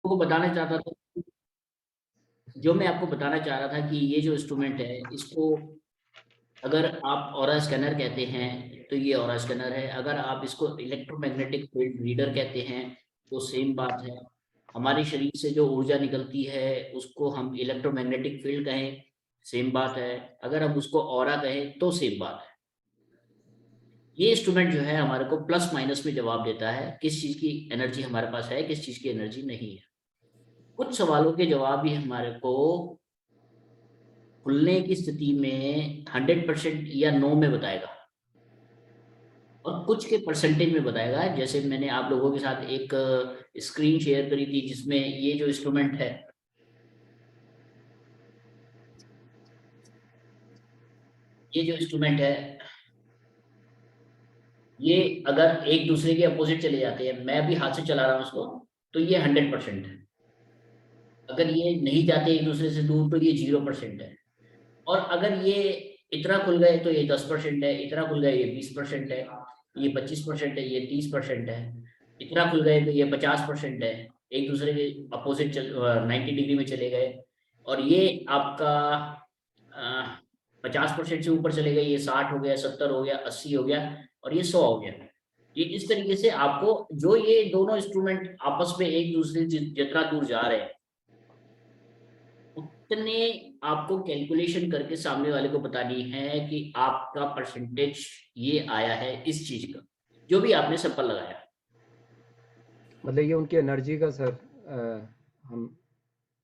आपको बताना चाहता था, जो मैं आपको बताना चाह रहा था कि ये जो इंस्ट्रूमेंट है, इसको अगर आप ऑरा स्कैनर कहते हैं तो ये ऑरा स्कैनर है, अगर आप इसको इलेक्ट्रोमैग्नेटिक फील्ड रीडर कहते हैं तो सेम बात है। हमारे शरीर से जो ऊर्जा निकलती है उसको हम इलेक्ट्रोमैग्नेटिक फील्ड कहें, सेम बात है। अगर हम उसको ऑरा कहें तो सेम बात है। ये इंस्ट्रूमेंट जो है हमारे को प्लस माइनस में जवाब देता है, किस चीज की एनर्जी हमारे पास है, किस चीज की एनर्जी नहीं है। कुछ सवालों के जवाब भी हमारे को खुलने की स्थिति में 100% या नो में बताएगा, और कुछ के परसेंटेज में बताएगा। जैसे मैंने आप लोगों के साथ एक स्क्रीन शेयर करी थी जिसमें ये जो इंस्ट्रूमेंट है, ये जो इंस्ट्रूमेंट है, ये अगर एक दूसरे के अपोजिट चले जाते हैं, मैं भी हाथ से चला रहा हूँ उसको, तो ये 100% है। अगर ये नहीं जाते एक दूसरे से दूर तो ये 0% है। और अगर ये इतना खुल गए तो ये 10% है, इतना खुल गए ये 20% है, ये 25% है, ये 30% है, इतना खुल गए तो ये 50% है, एक दूसरे के अपोजिट 90 डिग्री में चले गए। और ये आपका 50% से ऊपर चले गए, ये 60 हो गया, 70 हो गया, 80 हो गया, और ये 100 हो गया। ये इस तरीके से आपको, जो ये दोनों इंस्ट्रूमेंट आपस में एक दूसरे से जितना दूर जा रहे हैं उतने आपको कैलकुलेशन करके सामने वाले को बतानी है कि आपका परसेंटेज ये आया है इस चीज का, जो भी आपने सैंपल लगाया। मतलब ये उनकी एनर्जी का सर, हम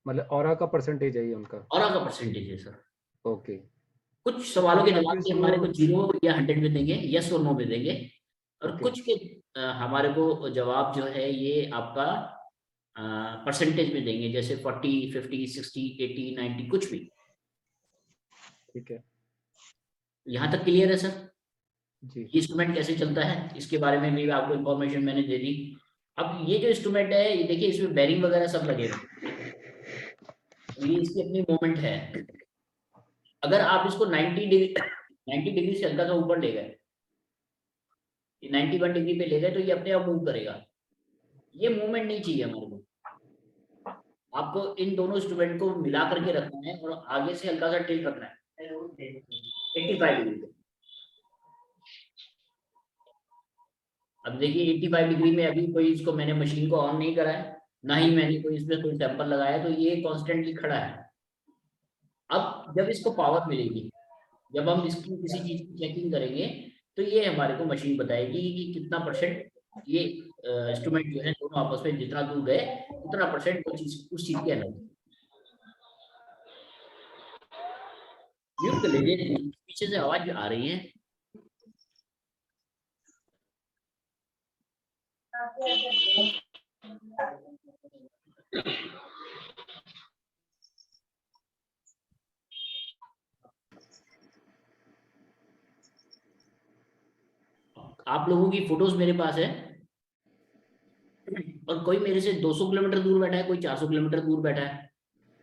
मतलब ऑरा का परसेंटेज है ये उनका। और आपका परसेंटेज है सर। ओके। कुछ सवालों के अभी आप जवाब भी इसको हमारे को 0 या 100 में देंगे, यस और नो में देंगे। और ओके, कुछ के हमारे को जवाब जो है ये आपका परसेंटेज में देंगे, जैसे 40, 50, 60, 80, 90, कुछ भी। ठीक है। यहाँ तक क्लियर है सर? जी। ये इंस्ट्रूमेंट कैसे चलता है इसके बारे में भी आपको इन्फॉर्मेशन मैंने दे दी। अब ये जो इंस्ट्रूमेंट है, ये देखिए इसमें बेरिंग वगैरह सब लगे हुए हैं। ये इसकी अपनी मूवमेंट है। अगर आप इसको 90 डिग्री 90 डिग्री से हल्का सा ऊपर ले गए, 91 डिग्री पे ले गए, तो ये अपने आप मूव करेगा। ये मूवमेंट नहीं चाहिए हमारे को। आपको इन दोनों इंस्ट्रूमेंट को मिला करके रखना है और आगे से हल्का सा टिल्ट रखना है 85 डिग्री पे। अब देखिए 85 डिग्री में अभी कोई इसको, मैंने मशीन को ऑन नहीं करा है, ना ही मैंने कोई इसमें कोई सैंपल लगाया है, तो ये कॉन्स्टेंटली खड़ा है। अब जब इसको पावर मिलेगी, जब हम इसकी किसी चीज की चेकिंग करेंगे, तो ये हमारे को मशीन बताएगी कि कितना परसेंट ये इंस्ट्रूमेंट जो है दोनों आपस में जितना दूर गए उतना परसेंट वो चीज, उस चीज की एनर्जी। म्यूट कर लीजिए, पीछे से आवाज आ रही है। आप लोगों की फोटोज मेरे पास है, और कोई मेरे से 200 किलोमीटर दूर बैठा है, कोई 400 किलोमीटर दूर बैठा है,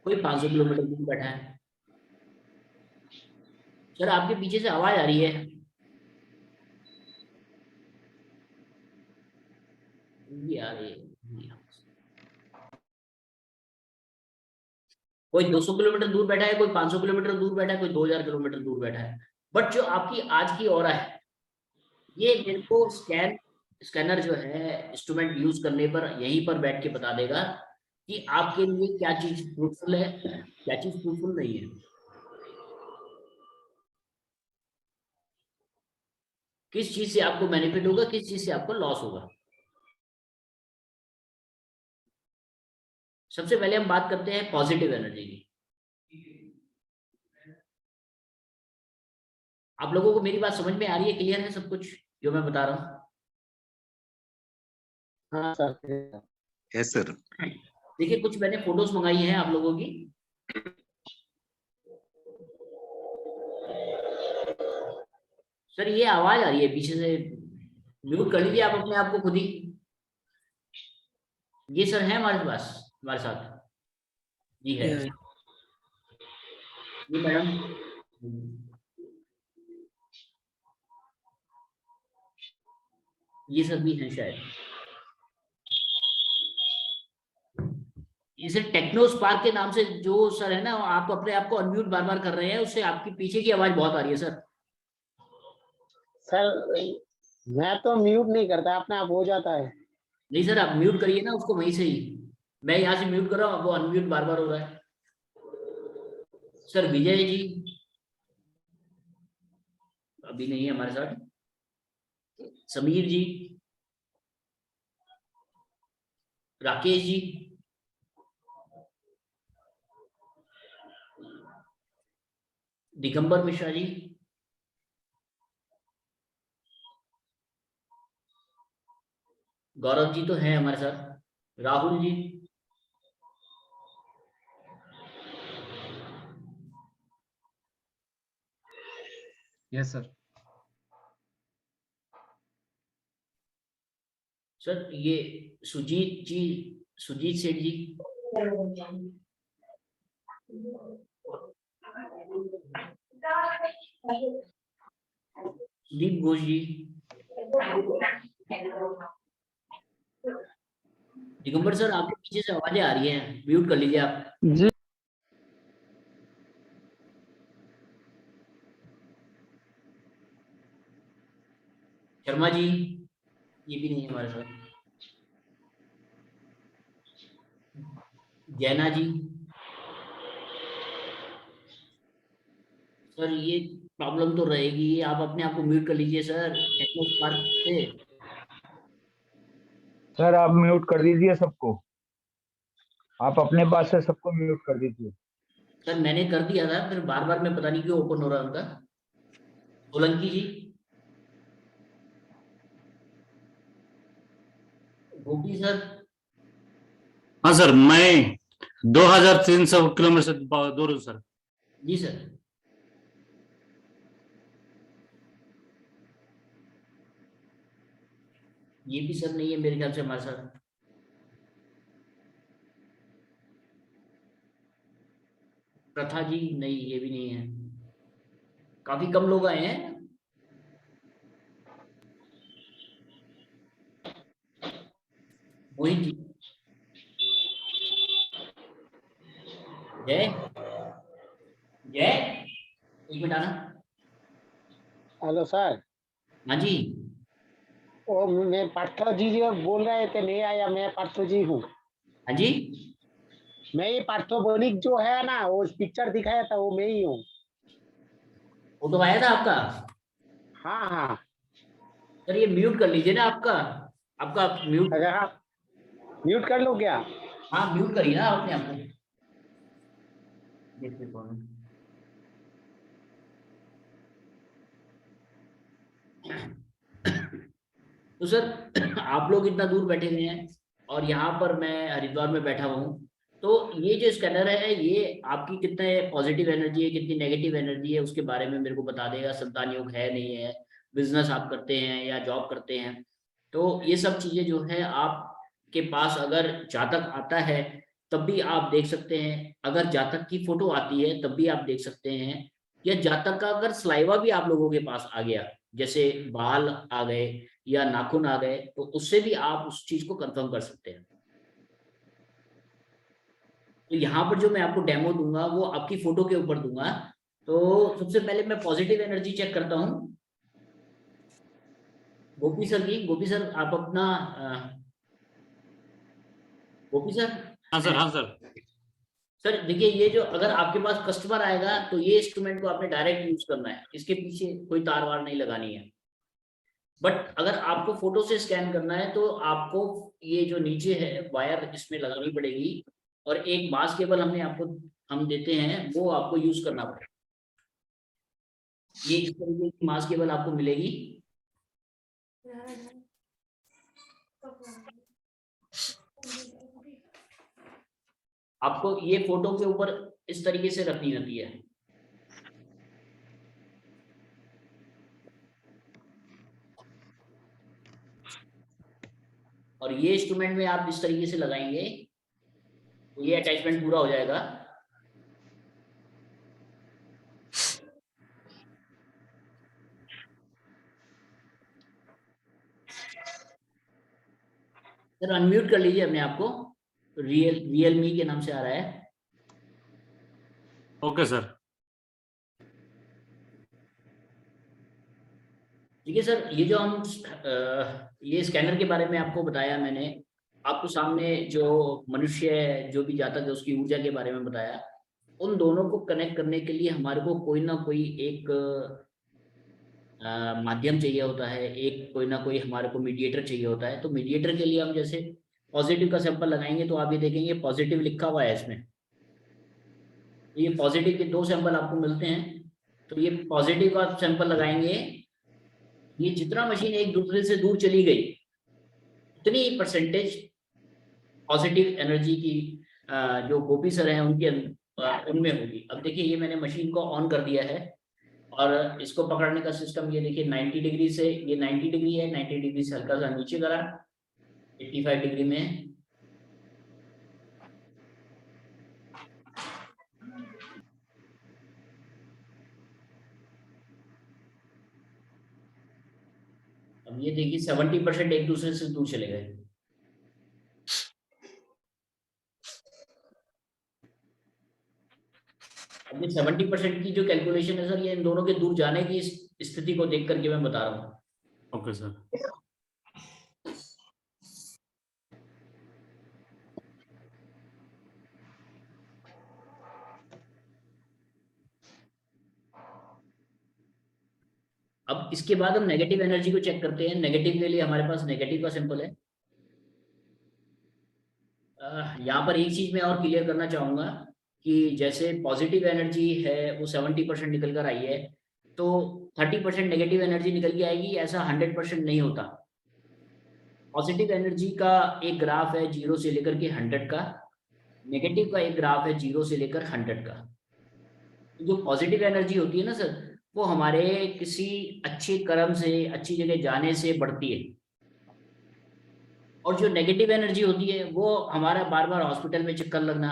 कोई 500 किलोमीटर दूर बैठा है। सर आपके पीछे से आवाज आ रही है। ये आ रही है। कोई 200 किलोमीटर दूर बैठा है, कोई 500 किलोमीटर दूर बैठा है, कोई 2000 किलोमीटर दूर बैठा है। बट जो आपकी आज की ऑरा है, ये मेरे को स्कैनर जो है इंस्ट्रूमेंट यूज करने पर यहीं पर बैठ के बता देगा कि आपके लिए क्या चीज फ्रूटफुल है, क्या चीज फ्रूटफुल नहीं है, किस चीज से आपको बेनिफिट होगा, किस चीज से आपको लॉस होगा। सबसे पहले हम बात करते हैं पॉजिटिव एनर्जी की। आप लोगों को मेरी बात समझ में आ रही है, क्लियर है सब कुछ जो मैं बता रहा हूँ? हाँ सर। Yes sir. देखिए कुछ मैंने फोटोज मंगाई हैं आप लोगों की। सर ये आवाज आ रही है पीछे से, म्यूट कर लीजिए आप अपने आप को खुद ही। ये सर है हमारे पास, हमारे साथ। जी है। जी मैडम। ये सब भी हैं शायद। इसे टेक्नो स्पार्क के नाम से जो सर है ना, आप अपने आप को अनम्यूट बार बार कर रहे हैं, उससे आपकी पीछे की आवाज बहुत आ रही है सर। सर मैं तो म्यूट नहीं करता, अपने आप हो जाता है। नहीं सर, आप म्यूट करिए ना उसको वहीं से ही। मैं यहाँ से म्यूट कर रहा हूँ, वो अनम्यूट बार बार हो रहा है। सर विजय जी अभी नहीं है हमारे साथ। समीर जी, राकेश जी, दिगंबर मिश्रा जी, गौरव जी तो हैं हमारे साथ, Rahul ji, yes sir. Sir ये सुजीत जी, सुजीत सेठ जी, सुदीप घोष जी, दिगंबर सर आपके पीछे से आवाजें आ रही हैं, म्यूट कर लीजिए आप। जी शर्मा जी, ये भी नहीं है हमारे साथ। जैना जी, सर ये प्रॉब्लम तो रहेगी, आप अपने आप को म्यूट कर लीजिए सर टेक्नो स्पार्क से। सर आप म्यूट कर दीजिए सबको, आप अपने पास से सबको म्यूट कर दीजिए। सर मैंने कर दिया था, फिर बार बार में पता नहीं क्यों ओपन हो रहा है उनका। सोलंकी जी, गोपी सर, हाँ सर, मैं 2300 किलोमीटर से दूर हूँ सर। जी सर। ये भी सर नहीं है मेरे ख्याल से हमारे साथ। प्रथा जी नहीं, ये भी नहीं है। काफी कम लोग आए हैं। मोहित जी, जय, जय एक मिनट आना। Hello sir. हाँ जी। ओ मैं पार्थो जी जो बोल रहे थे, नहीं आया, मैं पार्थो जी हूँ। हाँ जी, मैं ये पार्थोबोनिक जो है ना, वो पिक्चर दिखाया था, वो मैं ही हूँ। वो तो आया था आपका। हाँ हाँ। सर ये म्यूट कर लीजिए ना आपका, आपका म्यूट। अगर आप म्यूट कर लो क्या? हाँ म्यूट करिए ना अपने आप को। देखिए कौन है। तो सर आप लोग इतना दूर बैठे हुए हैं और यहाँ पर मैं हरिद्वार में बैठा हुआ हूँ। तो ये जो स्कैनर है, ये आपकी कितने पॉजिटिव एनर्जी है, कितनी नेगेटिव एनर्जी है, उसके बारे में मेरे को बता देगा। संतान योग है नहीं है, बिजनेस आप करते हैं या जॉब करते हैं, तो ये सब चीजें जो है आपके पास अगर जातक आता है तब भी आप देख सकते हैं। अगर जातक की फोटो आती है तब भी आप देख सकते हैं। या जातक का अगर सलाइवा भी आप लोगों के पास आ गया, जैसे बाल आ गए या नाखून आ गए, तो उससे भी आप उस चीज को कंफर्म कर सकते हैं। तो यहाँ पर जो मैं आपको डेमो दूंगा वो आपकी फोटो के ऊपर दूंगा। तो सबसे पहले मैं पॉजिटिव एनर्जी चेक करता हूँ। गोपी सर की, गोपी सर आप अपना गोपी सर। हाँ सर, हाँ सर। सर देखिए, ये जो अगर आपके पास कस्टमर आएगा तो ये इंस्ट्रूमेंट को आपने डायरेक्ट यूज करना है, इसके पीछे कोई तार वार नहीं लगानी है। बट अगर आपको फोटो से स्कैन करना है तो आपको ये जो नीचे है वायर इसमें लगानी पड़ेगी, और एक मास केबल हमने आपको हम देते हैं, वो आपको यूज करना पड़ेगा। ये इस तरीके की मास केबल आपको मिलेगी। आपको ये फोटो के ऊपर इस तरीके से रखनी होती है। और ये इंस्ट्रूमेंट में आप इस तरीके से लगाएंगे तो ये अटैचमेंट पूरा हो जाएगा। सर अनम्यूट कर लीजिए अपने आप को। रियलमी के नाम से आ रहा है। Okay sir. ठीक है सर, ये जो हम ये स्कैनर के बारे में आपको बताया मैंने, आपको सामने जो मनुष्य जो भी जाता है उसकी ऊर्जा के बारे में बताया। उन दोनों को कनेक्ट करने के लिए हमारे को कोई ना कोई एक माध्यम चाहिए होता है, एक कोई ना कोई हमारे को मीडिएटर चाहिए होता है। तो मीडिएटर के लिए हम जैसे पॉजिटिव का सैंपल लगाएंगे तो आप ये देखेंगे पॉजिटिव लिखा हुआ है इसमें। ये पॉजिटिव के 2 सैंपल आपको मिलते हैं। तो ये पॉजिटिव का सैंपल लगाएंगे, ये जितना मशीन एक दूसरे से दूर चली गई उतनी परसेंटेज पॉजिटिव एनर्जी की जो गोपी सर हैं उनके उनमें होगी। अब देखिए ये मैंने मशीन को ऑन कर दिया है और इसको पकड़ने का सिस्टम ये देखिए 90 डिग्री से, ये 90 डिग्री है, 90 डिग्री से हल्का सा नीचे करा, 85 डिग्री में। अब ये देखिए 70% एक दूसरे से दूर चले गए। अब ये 70% की जो कैलकुलेशन है सर, ये इन दोनों के दूर जाने की स्थिति को देख करके मैं बता रहा हूँ। Okay sir. अब इसके बाद हम नेगेटिव एनर्जी को चेक करते हैं। नेगेटिव के लिए हमारे पास नेगेटिव का सिंपल है। यहाँ पर एक चीज मैं और क्लियर करना चाहूंगा कि जैसे पॉजिटिव एनर्जी है वो 70% निकल कर आई है, तो 30% नेगेटिव एनर्जी निकल के आएगी, ऐसा 100% नहीं होता। पॉजिटिव एनर्जी का एक ग्राफ है 0 से लेकर के 100 का, नेगेटिव का एक ग्राफ है 0 से लेकर 100 का। जो पॉजिटिव एनर्जी होती है ना सर, वो हमारे किसी अच्छे कर्म से, अच्छी जगह जाने से बढ़ती है। और जो नेगेटिव एनर्जी होती है वो हमारा बार बार हॉस्पिटल में चक्कर लगना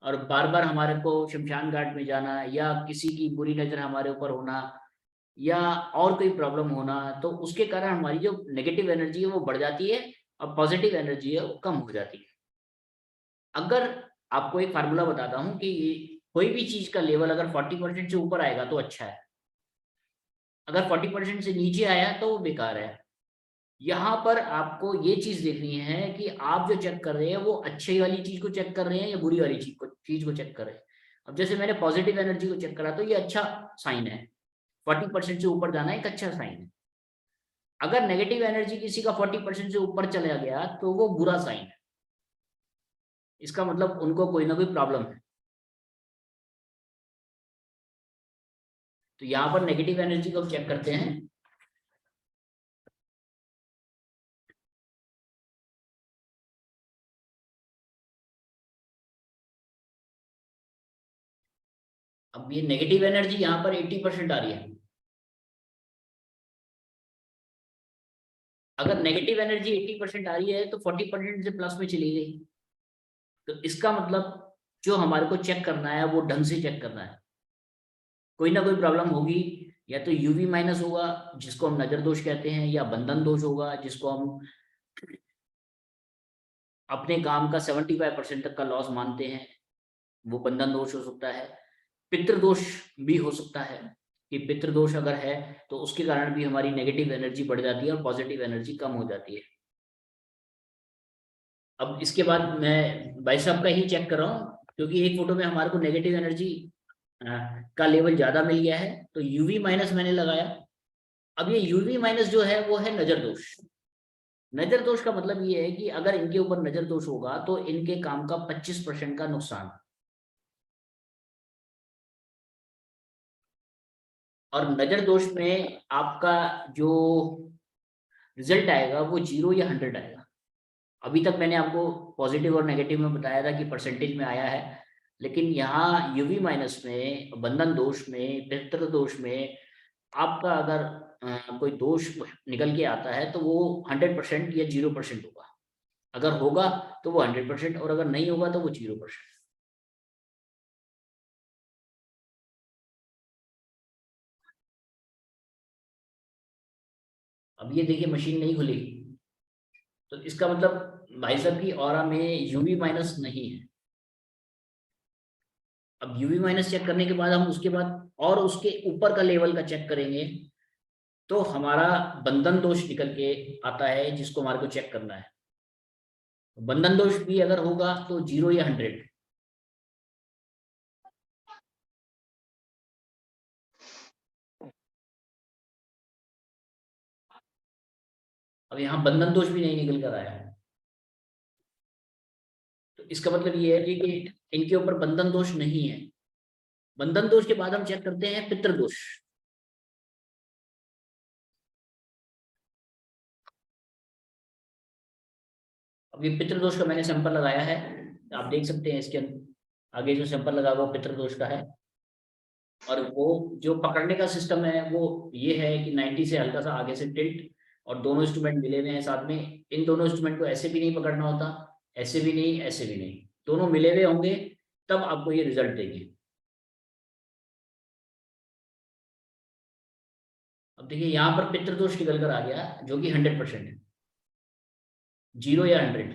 और बार बार हमारे को शमशान घाट में जाना या किसी की बुरी नजर हमारे ऊपर होना या और कोई प्रॉब्लम होना, तो उसके कारण हमारी जो नेगेटिव एनर्जी है वो बढ़ जाती है और पॉजिटिव एनर्जी है वो कम हो जाती है। अगर आपको एक फार्मूला बताता हूँ कि कोई भी चीज का लेवल अगर 40% से ऊपर आएगा तो अच्छा है, अगर 40% से नीचे आया तो वो बेकार है। यहाँ पर आपको ये चीज देखनी है कि आप जो चेक कर रहे हैं वो अच्छी वाली चीज को चेक कर रहे हैं या बुरी वाली चीज को चेक कर रहे हैं। अब जैसे मैंने पॉजिटिव एनर्जी को चेक करा तो ये अच्छा साइन है, 40% से ऊपर जाना एक अच्छा साइन है। अगर नेगेटिव एनर्जी किसी का 40% से ऊपर चला गया तो वो बुरा साइन है, इसका मतलब उनको कोई ना कोई प्रॉब्लम है। तो यहाँ पर नेगेटिव एनर्जी को चेक करते हैं। अब ये नेगेटिव एनर्जी यहाँ पर 80% आ रही है। अगर नेगेटिव एनर्जी 80% आ रही है तो 40% से प्लस में चली गई, तो इसका मतलब जो हमारे को चेक करना है वो ढंग से चेक करना है। कोई ना कोई प्रॉब्लम होगी, या तो यूवी माइनस होगा जिसको हम नजर दोष कहते हैं, या बंधन दोष होगा जिसको हम अपने काम का 75% तक का लॉस मानते हैं, वो बंधन दोष हो सकता है। पितृदोष भी हो सकता है कि पितृदोष अगर है तो उसके कारण भी हमारी नेगेटिव एनर्जी बढ़ जाती है और पॉजिटिव एनर्जी कम हो जाती है। अब इसके बाद मैं भाई साहब का ही चेक कर रहा हूँ क्योंकि एक फोटो में हमारे को नेगेटिव एनर्जी का लेवल ज्यादा मिल गया है, तो यूवी माइनस मैंने लगाया। अब ये यूवी माइनस जो है वो है नजर दोष। नजर दोष का मतलब ये है कि अगर इनके ऊपर नजर दोष होगा तो इनके काम का 25% का नुकसान, और नजर दोष में आपका जो रिजल्ट आएगा वो 0 या 100 आएगा। अभी तक मैंने आपको पॉजिटिव और नेगेटिव में बताया था कि परसेंटेज में आया है, लेकिन यहाँ यूवी माइनस में, बंधन दोष में, पितृ दोष में आपका अगर कोई दोष निकल के आता है तो वो 100% या 0% होगा। अगर होगा तो वो 100% और अगर नहीं होगा तो वो 0%। अब ये देखिए मशीन नहीं खुलेगी, तो इसका मतलब भाई साहब की ऑरा में यूवी माइनस नहीं है। अब यूवी माइनस चेक करने के बाद हम उसके बाद और उसके ऊपर का लेवल का चेक करेंगे तो हमारा बंधन दोष निकल के आता है, जिसको हमारे को चेक करना है। बंधन दोष भी अगर होगा तो 0 या 100। अब यहाँ बंधन दोष भी नहीं निकल कर आया है, तो इसका मतलब ये है जी कि इनके ऊपर बंधन दोष नहीं है। बंधन दोष के बाद हम चेक करते हैं पितृदोष। अब ये पितृदोष का मैंने सैंपल लगाया है, आप देख सकते हैं इसके आगे जो सैंपल लगा हुआ पितृदोष का है। और वो जो पकड़ने का सिस्टम है वो ये है कि 90 से हल्का सा आगे से टिल्ट, और दोनों इंस्ट्रूमेंट मिले हुए हैं साथ में। इन दोनों इंस्ट्रूमेंट को ऐसे भी नहीं पकड़ना होता, ऐसे भी नहीं, ऐसे भी नहीं, दोनों मिले हुए होंगे तब आपको ये रिजल्ट देंगे। अब देखिए यहाँ पर पितृदोष निकल कर आ गया जो कि 100% है, 0 या 100।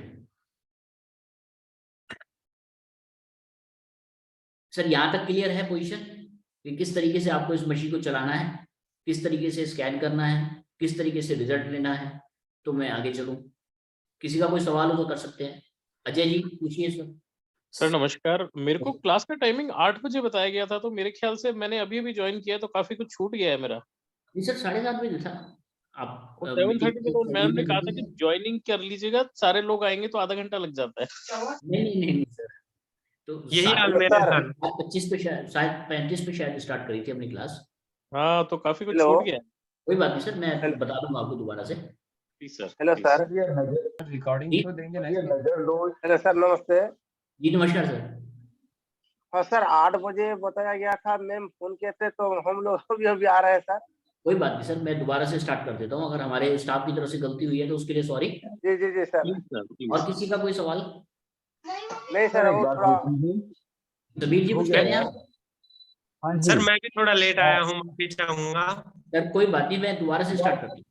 सर यहाँ तक क्लियर है पोजीशन कि किस तरीके से आपको इस मशीन को चलाना है, किस तरीके से स्कैन करना है, किस तरीके से रिजल्ट लेना है। तो मैं आगे चलूं, किसी का कोई सवाल हो तो कर सकते हैं। अजय जी पूछिए सर। सर नमस्कार, मेरे को क्लास का टाइमिंग 8 बजे बताया गया था, तो मेरे ख्याल से मैंने अभी अभी ज्वाइन किया, तो काफी कुछ छूट गया है मेरा। नहीं सर 7:30 बजे था। आप 7:30 में तो मैम ने कहा था कि ज्वाइनिंग कर लीजिएगा, सारे लोग आएंगे तो आधा घंटा लग जाता है। नहीं नहीं नहीं, नहीं सर, तो यही हाल मेरा सर। 25 पे शायद 35 पे शायद स्टार्ट करी थी अपनी क्लास। हाँ, तो काफी कुछ छूट गया है। कोई बात नहीं सर, मैं बता दूंगा आपको दोबारा से। Please sir. Hello sir. ये नजर रिकॉर्डिंग जी? तो देंगे ना ये इसकी? नजर दोष हेलो सर, नमस्ते। जी नमस्कार सर। हाँ सर, 8 बजे बताया गया था, मैम फोन किए थे तो हम लोग अभी आ रहे हैं सर। कोई बात नहीं सर, मैं दोबारा से स्टार्ट कर देता हूँ। अगर हमारे स्टाफ की तरफ से गलती हुई है तो उसके लिए सॉरी। जी जी जी सर। Please sir, please. और किसी का कोई सवाल? नहीं सर सर, एक वो बात थोड़ा पूछनी थी। समीर जी हो कुछ गया कह रहे हैं यार। आप? हाँ जी सर मैं भी थोड़ा लेट आया हूँ, माफी चाहूंगा। सर कोई बात नहीं, मैं दोबारा से स्टार्ट करती हूँ।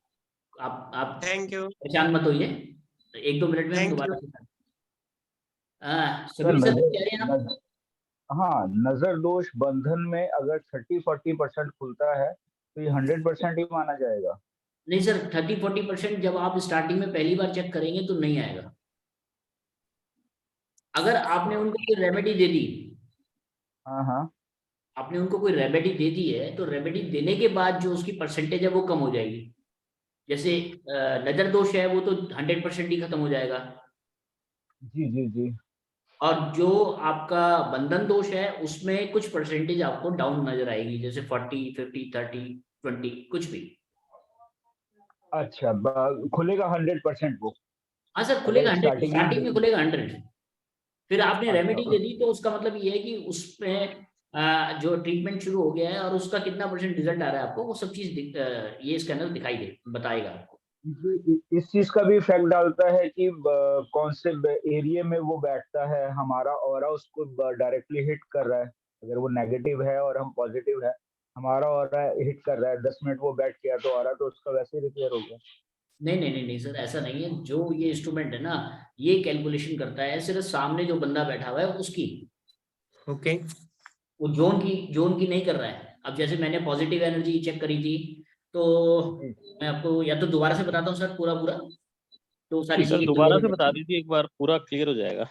आप थैंक यू। परेशान मत होइए, 1-2 मिनट में हम Thank दोबारा you. से सर समीर सर नजर कुछ कह रहे हैं आप? हाँ, नजर दोष बंधन में अगर 30-40% खुलता है तो ये 100% ही माना जाएगा। नहीं सर, 30-40% जब आप स्टार्टिंग में पहली बार चेक करेंगे तो नहीं आएगा। अगर आपने उनको कोई रेमेडी दे दी, हाँ हाँ आपने उनको कोई रेमेडी दे दी है तो रेमेडी देने के बाद जो उसकी परसेंटेज है वो कम हो जाएगी। जैसे नजर दोष है वो तो 100% ही खत्म हो जाएगा, जी जी जी। और जो आपका बंधन दोष है उसमें कुछ परसेंटेज आपको डाउन नजर आएगी, जैसे 40, 50, 30, 20 कुछ भी। अच्छा खुलेगा 100% वो? हाँ सर खुलेगा 100, स्टार्टिंग स्टार्टिंग में खुलेगा 100। फिर आपने रेमेडी दे अच्छा दी तो उसका मतलब ये है कि उसमें जो ट्रीटमेंट शुरू हो गया है और उसका कितना परसेंट रिजल्ट आ रहा है आपको, वो सब चीज ये स्कैनर दिखाई दे बताएगा आपको। इस चीज का भी इफेक्ट डालता है कि कौन से एरिया में वो बैठता है, हमारा ऑरा उसको डायरेक्टली हिट कर रहा है। अगर वो नेगेटिव है और हम पॉजिटिव है, हमारा ऑरा हिट कर रहा है, 10 मिनट वो बैठ गया तो ऑरा तो उसका वैसे ही रिपेयर हो गया। नहीं नहीं नहीं नहीं सर, ऐसा नहीं है। जो ये इंस्ट्रूमेंट है ना, ये कैलकुलेशन करता है सिर्फ सामने जो बंदा बैठा हुआ है उसकी, ओके। वो जोन की नहीं कर रहा है। अब जैसे मैंने पॉजिटिव एनर्जी चेक करी थी, तो मैं आपको या तो दोबारा से बताता हूँ सर पूरा तो सारी जी सर, चीजें दोबारा clear से हो बता जाएंगी। दीजिए, एक बार पूरा क्लियर हो जाएगा।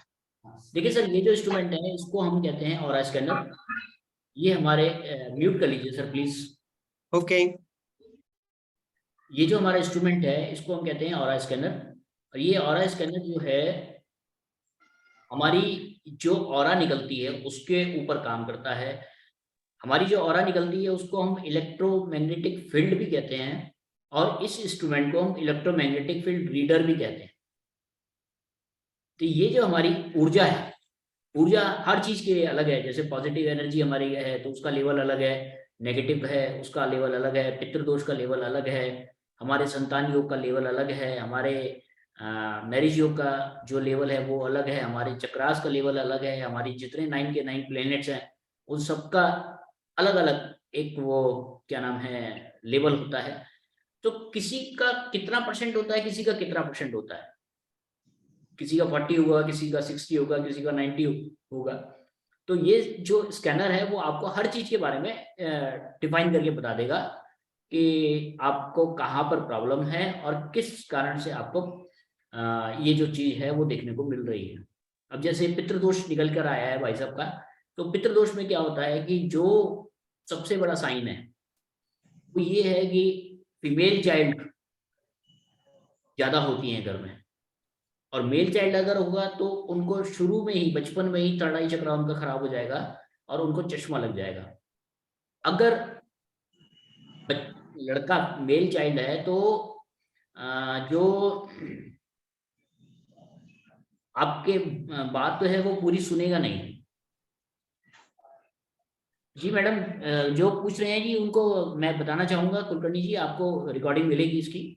देखिए सर, ये जो इंस्ट्रूमेंट है इसको हम कहते हैं ऑरा स्कैनर। ये हमारे म्यूट कर लीजिए सर प्लीज। ओके। ये जो हमारा इंस्ट्रूमेंट है इसको हम कहते हैं ऑरा स्कैनर। और ये ऑरा स्कैनर जो है हमारी जो ऑरा निकलती है उसके ऊपर काम करता है। हमारी जो ऑरा निकलती है उसको हम इलेक्ट्रोमैग्नेटिक फील्ड भी कहते हैं, और इस इंस्ट्रूमेंट को हम इलेक्ट्रोमैग्नेटिक फील्ड रीडर भी कहते हैं। तो ये जो हमारी ऊर्जा है, ऊर्जा हर चीज के लिए अलग है। जैसे पॉजिटिव एनर्जी हमारी है तो उसका लेवल अलग है, नेगेटिव है उसका लेवल अलग है, पितृदोष का लेवल अलग है, हमारे संतान योग का लेवल अलग है, हमारे मैरिज योग का जो लेवल है वो अलग है, हमारे चक्रास का लेवल अलग है, हमारी जितने 9 के 9 प्लैनेट्स हैं उन सबका अलग अलग एक वो क्या नाम है लेवल होता है। तो किसी का कितना परसेंट होता है, किसी का कितना परसेंट होता है, किसी का 40 होगा, किसी का 60 होगा, किसी का 90 होगा। तो ये जो स्कैनर है वो आपको हर चीज के बारे में डिफाइन करके बता देगा कि आपको कहाँ पर प्रॉब्लम है और किस कारण से आपको ये जो चीज है वो देखने को मिल रही है। अब जैसे पितृदोष निकल कर आया है भाई साहब का, तो पितृदोष में क्या होता है कि जो सबसे बड़ा साइन है वो ये है कि फीमेल चाइल्ड ज्यादा होती हैं घर में, और मेल चाइल्ड अगर होगा तो उनको शुरू में ही, बचपन में ही तड़ाई चक्रा उनका खराब हो जाएगा और उनको चश्मा लग जाएगा। अगर लड़का मेल चाइल्ड है तो जो आपके बात तो है वो पूरी सुनेगा नहीं। जी मैडम, जो पूछ रहे हैं जी उनको मैं बताना चाहूंगा, कुलकर्णी जी आपको रिकॉर्डिंग मिलेगी इसकी।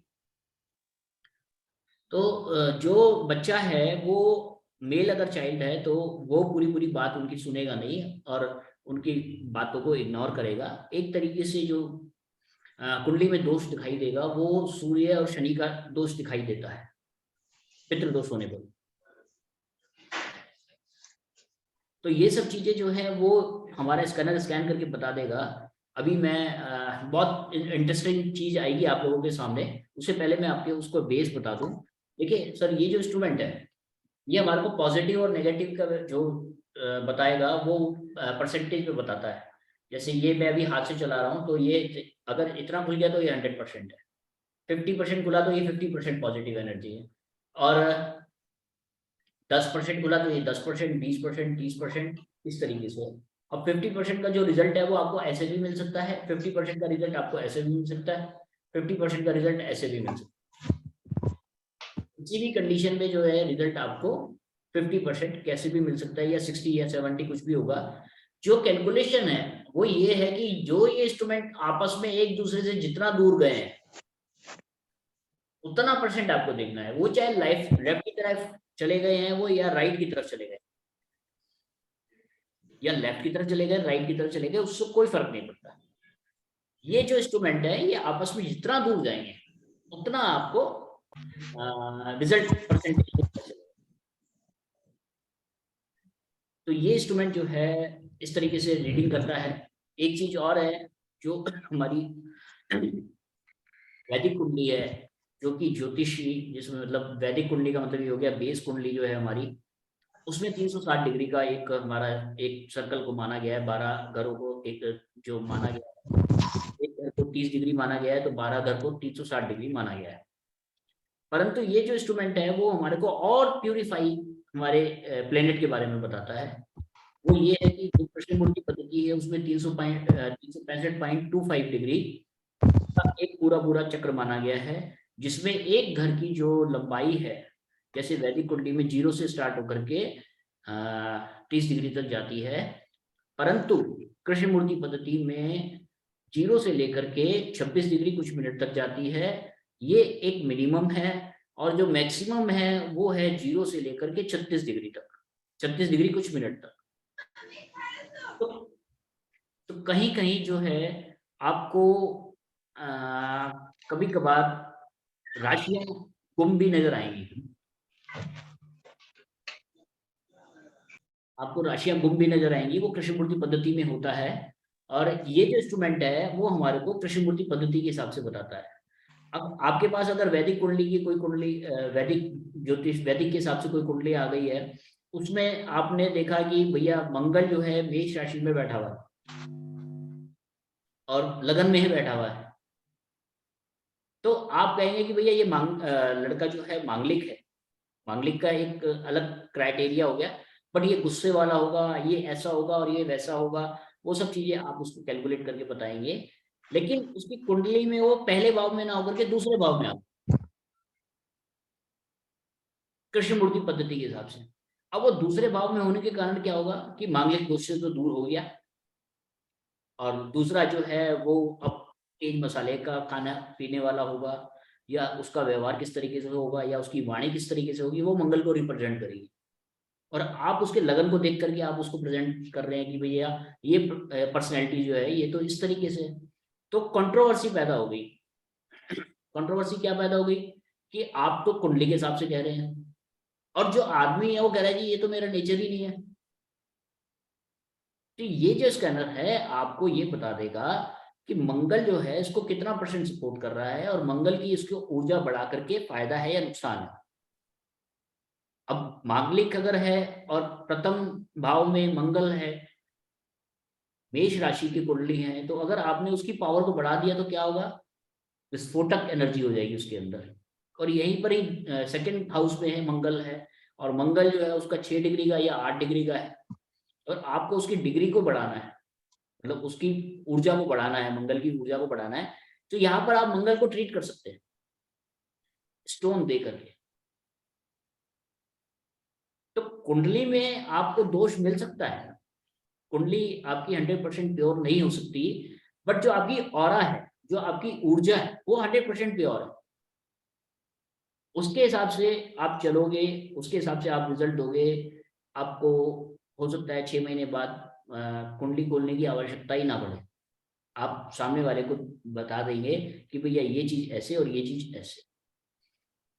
तो जो बच्चा है वो मेल अगर चाइल्ड है तो वो पूरी पूरी बात उनकी सुनेगा नहीं और उनकी बातों को इग्नोर करेगा। एक तरीके से जो कुंडली में दोष दिखाई देगा वो सूर्य और शनि का दोष दिखाई देता है पितृदोष होने पर। तो ये सब चीजें जो है वो हमारा स्कैनर स्कैन करके बता देगा। अभी मैं बहुत इंटरेस्टिंग चीज आएगी आप लोगों के सामने, उससे पहले मैं आपके उसको बेस बता दूं। देखिए सर, ये जो इंस्ट्रूमेंट है ये हमारे को पॉजिटिव और नेगेटिव का जो बताएगा वो परसेंटेज में बताता है। जैसे ये मैं अभी हाथ से चला रहा हूँ तो ये अगर इतना खुल गया तो ये 100% है, 50% खुला तो ये 50% पॉजिटिव एनर्जी है, और 10% खुला तो ये 10%, 20%, 30%, इस तरीके से। अब 50% का जो रिजल्ट है वो आपको ऐसे भी मिल सकता है, 50% का रिजल्ट आपको ऐसे भी मिल सकता है, 50% का रिजल्ट ऐसे भी मिल सकता है। किसी भी कंडीशन में जो है रिजल्ट आपको 50% कैसे भी मिल सकता है, या 60 या 70 कुछ भी होगा। जो कैलकुलेशन है वो ये है कि जो ये इंस्ट्रूमेंट आपस में एक दूसरे से जितना दूर गए हैं उतना परसेंट आपको देखना है। वो चाहे लेफ्ट की तरफ चले गए हैं वो, या राइट की तरफ चले गए, या लेफ्ट की तरफ चले गए, राइट की तरफ चले गए, उससे कोई फर्क नहीं पड़ता। ये जो इंस्ट्रूमेंट है ये आपस में जितना दूर जाएंगे उतना आपको रिजल्ट परसेंटेज। तो ये इंस्ट्रूमेंट जो है इस तरीके से रीडिंग करता है। एक चीज और है, जो हमारी वैदिक कुंडली है, जो कि ज्योतिषी, जिसमें मतलब वैदिक कुंडली का मतलब ये हो गया बेस कुंडली जो है हमारी, उसमें 360 डिग्री का एक हमारा एक सर्कल को माना गया है, 12 घरों को एक जो माना गया है, एक घर को 30 डिग्री माना गया है तो 12 घर को 360 डिग्री माना गया है। परंतु ये जो इंस्ट्रूमेंट है वो हमारे को और प्यूरिफाई हमारे प्लेनेट के बारे में बताता है। वो ये है कि जो कृष्णमूर्ति पद्धति है उसमें 365.25 डिग्री का एक पूरा चक्र माना गया है, जिसमें एक घर की जो लंबाई है, जैसे वैदिक कुंडली में 0 से स्टार्ट होकर के 30 डिग्री तक जाती है, परंतु कृष्णमूर्ति पद्धति में 0 से लेकर के 26 डिग्री कुछ मिनट तक जाती है। ये एक मिनिमम है, और जो मैक्सिमम है वो है 0 से लेकर के 36 डिग्री तक, 36 डिग्री कुछ मिनट तक। तो कहीं कहीं जो है आपको कभी कभार राशियां गुम भी नजर आएंगी, आपको राशियां गुम भी नजर आएंगी। वो कृष्णमूर्ति पद्धति में होता है, और ये जो इंस्ट्रूमेंट है वो हमारे को कृष्णमूर्ति पद्धति के हिसाब से बताता है। अब आपके पास अगर वैदिक कुंडली की कोई कुंडली, वैदिक ज्योतिष वैदिक के हिसाब से कोई कुंडली आ गई है, उसमें आपने देखा कि भैया मंगल जो है मेष राशि में बैठा हुआ है और लगन में ही बैठा हुआ है, तो आप कहेंगे कि भैया ये लड़का जो है मांगलिक है। मांगलिक का एक अलग क्राइटेरिया हो गया, बट ये गुस्से वाला होगा, ये ऐसा होगा और ये वैसा होगा, वो सब चीजें आप उसको कैलकुलेट करके बताएंगे। लेकिन उसकी कुंडली में वो पहले भाव में ना होकर के दूसरे भाव में आता, कृष्णमूर्ति पद्धति के हिसाब से। अब वो दूसरे भाव में होने के कारण क्या होगा कि मांगलिक दोष से तो दूर हो गया, और दूसरा जो है वो अब तेज मसाले का खाना पीने वाला होगा, या उसका व्यवहार किस तरीके से होगा, या उसकी वाणी किस तरीके से होगी, वो मंगल को रिप्रेजेंट करेगी। और आप उसके लगन को देख करके आप उसको प्रेजेंट कर रहे हैं कि भैया ये पर्सनैलिटी जो है ये तो इस तरीके से। तो कंट्रोवर्सी पैदा हो गई। कंट्रोवर्सी क्या पैदा हो गई कि आप तो कुंडली के हिसाब से कह रहे हैं, और जो आदमी है वो कह रहा है जी ये तो मेरा नेचर ही नहीं है। तो ये जो स्कैनर है आपको ये बता देगा कि मंगल जो है इसको कितना % सपोर्ट कर रहा है और मंगल की इसको ऊर्जा बढ़ा करके फायदा है या नुकसान है। अब मांगलिक अगर है और प्रथम भाव में मंगल है, मेष राशि की कुंडली है, तो अगर आपने उसकी पावर को बढ़ा दिया तो क्या होगा, विस्फोटक एनर्जी हो जाएगी उसके अंदर। और यहीं पर ही सेकंड हाउस में है मंगल है, और मंगल जो है उसका 6 डिग्री का या 8 डिग्री का है, और आपको उसकी डिग्री को बढ़ाना है, मतलब उसकी ऊर्जा को बढ़ाना है, मंगल की ऊर्जा को बढ़ाना है। तो यहाँ पर आप मंगल को ट्रीट कर सकते हैं स्टोन दे करके। तो कुंडली में आपको दोष मिल सकता है, कुंडली आपकी 100% प्योर नहीं हो सकती, बट जो आपकी ऑरा है, जो आपकी ऊर्जा है, वो 100% प्योर है। उसके हिसाब से आप चलोगे, उसके हिसाब से आप रिजल्ट दोगे। आपको हो सकता है 6 महीने बाद कुंडली खोलने की आवश्यकता ही ना पड़े। आप सामने वाले को बता देंगे कि भैया ये चीज ऐसे और ये चीज ऐसे।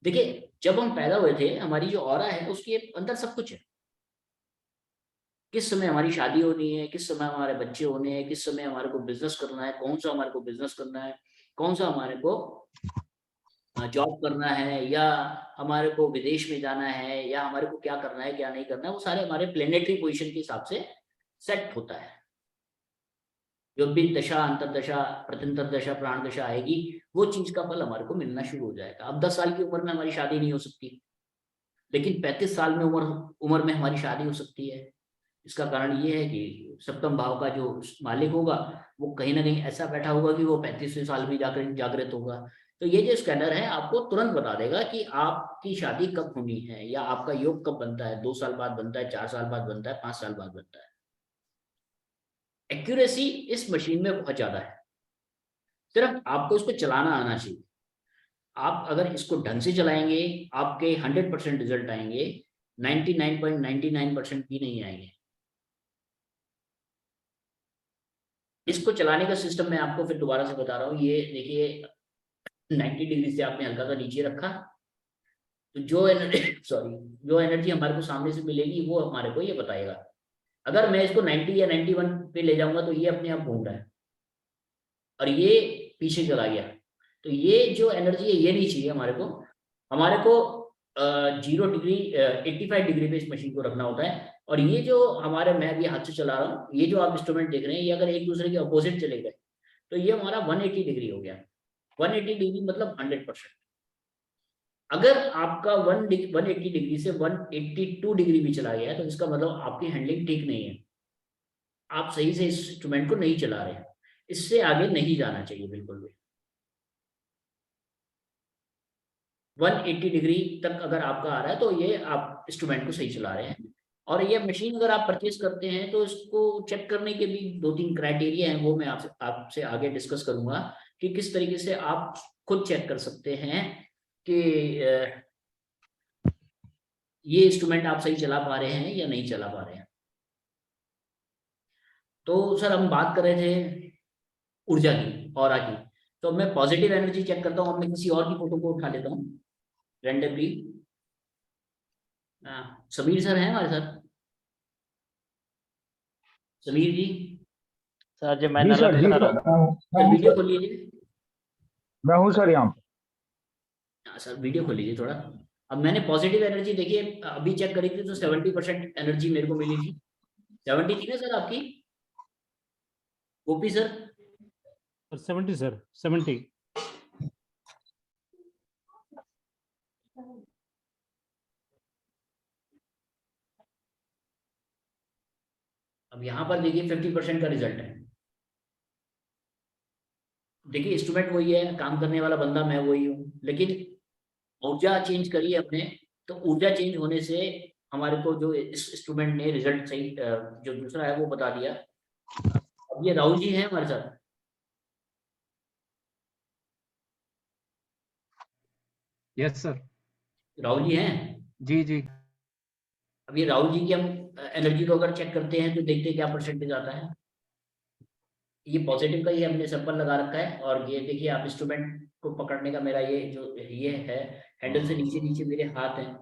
देखिए, जब हम पैदा हुए थे, हमारी जो ऑरा है उसके अंदर सब कुछ है। किस समय हमारी शादी होनी है, किस समय हमारे बच्चे होने हैं, किस समय हमारे को बिजनेस करना है, कौन सा हमारे को बिजनेस करना है, कौन सा हमारे को जॉब करना है, या हमारे को विदेश में जाना है, या हमारे को क्या करना है क्या नहीं करना है, वो सारे हमारे प्लेनेटरी पोजीशन के हिसाब से सेट होता है। जो भी दशा, अंतरदशा, प्रत्यंतर दशा, प्राण दशा आएगी, वो चीज का फल हमारे को मिलना शुरू हो जाएगा। अब 10 साल की उम्र में हमारी शादी नहीं हो सकती, लेकिन 35 साल में उम्र में हमारी शादी हो सकती है। इसका कारण ये है कि सप्तम भाव का जो मालिक होगा वो कहीं ना कहीं ऐसा बैठा होगा कि वो 35वें साल में जाकर जागृत होगा। तो ये जो स्कैनर है आपको तुरंत बता देगा कि आपकी शादी कब होनी है, या आपका योग कब बनता है, 2 साल बाद बनता है, 4 साल बाद बनता है, 5 साल बाद बनता है। एक्यूरेसी इस मशीन में बहुत ज्यादा है, सिर्फ आपको इसको चलाना आना चाहिए। आप अगर इसको ढंग से चलाएंगे, आपके 100% रिजल्ट आएंगे, 99.99% भी नहीं आएंगे। इसको चलाने का सिस्टम मैं आपको फिर दोबारा से बता रहा हूँ। ये देखिए, 90 डिग्री से आपने हल्का सा नीचे रखा, तो जो एनर्जी हमारे को सामने से मिलेगी वो हमारे को ये बताएगा। अगर मैं इसको 90 या 91 पे ले जाऊंगा तो ये अपने आप घूम रहा है और ये पीछे चला गया। तो ये जो एनर्जी है ये नहीं चाहिए हमारे को 0 डिग्री 85 डिग्री पे इस मशीन को रखना होता है। और ये जो हमारे, मैं अभी हाथ से चला रहा हूँ, ये जो आप इंस्ट्रूमेंट देख रहे हैं, ये अगर एक दूसरे के अपोजिट चले गए तो ये हमारा 180 डिग्री हो गया। 180 डिग्री मतलब 100%। अगर आपका 180 डिग्री से 182 डिग्री भी चला गया है तो इसका मतलब आपकी हैंडलिंग ठीक नहीं है, आप सही से इस इंस्ट्रूमेंट को नहीं चला रहे हैं। इससे आगे नहीं जाना चाहिए बिल्कुल भी। 180 डिग्री तक अगर आपका आ रहा है तो ये आप इंस्ट्रूमेंट को सही चला रहे हैं। और ये मशीन अगर आप परचेज करते हैं तो इसको चेक करने के भी 2-3 क्राइटेरिया हैं, वो मैं आपसे आगे डिस्कस करूंगा कि किस तरीके से आप खुद चेक कर सकते हैं कि ये इंस्ट्रूमेंट आप सही चला पा रहे हैं या नहीं चला पा रहे हैं। तो सर हम बात कर रहे थे ऊर्जा की, ऑरा की। तो मैं पॉजिटिव एनर्जी चेक करता हूँ। अब मैं किसी और की फोटो को उठा लेता हूँ रैंडमली। समीर सर हैं हमारे साथ? समीर जी सर जी मैं जी सर, जी सर, वीडियो खोल लीजिए। मैं हूँ सर यहाँ पे। हाँ सर, वीडियो खोल लीजिए थोड़ा। अब मैंने पॉजिटिव एनर्जी देखिए अभी चेक करी थी तो 70% एनर्जी मेरे को मिली थी। 70 थी ना सर आपकी गोपी सर? 70 सर, 70। अब यहाँ पर देखिए 50% का रिजल्ट है। देखिए इंस्ट्रूमेंट वही है, काम करने वाला बंदा मैं वही हूँ, लेकिन ऊर्जा चेंज करी है अपने। तो ऊर्जा चेंज होने से हमारे को जो इस इंस्ट्रूमेंट ने रिजल्ट सही जो दूसरा है वो बता दिया। अब ये राहुल जी हैं हमारे साथ? Yes sir. राहुल जी हैं? जी जी। अब ये राहुल जी की हम एनर्जी को अगर चेक करते हैं तो देखते हैं क्या परसेंटेज आता है। ये पॉजिटिव का ये हमने सैंपल लगा रखा है, और ये देखिए आप इंस्ट्रूमेंट को पकड़ने का मेरा ये जो ये है, हैंडल से नीचे नीचे मेरे हाथ हैं,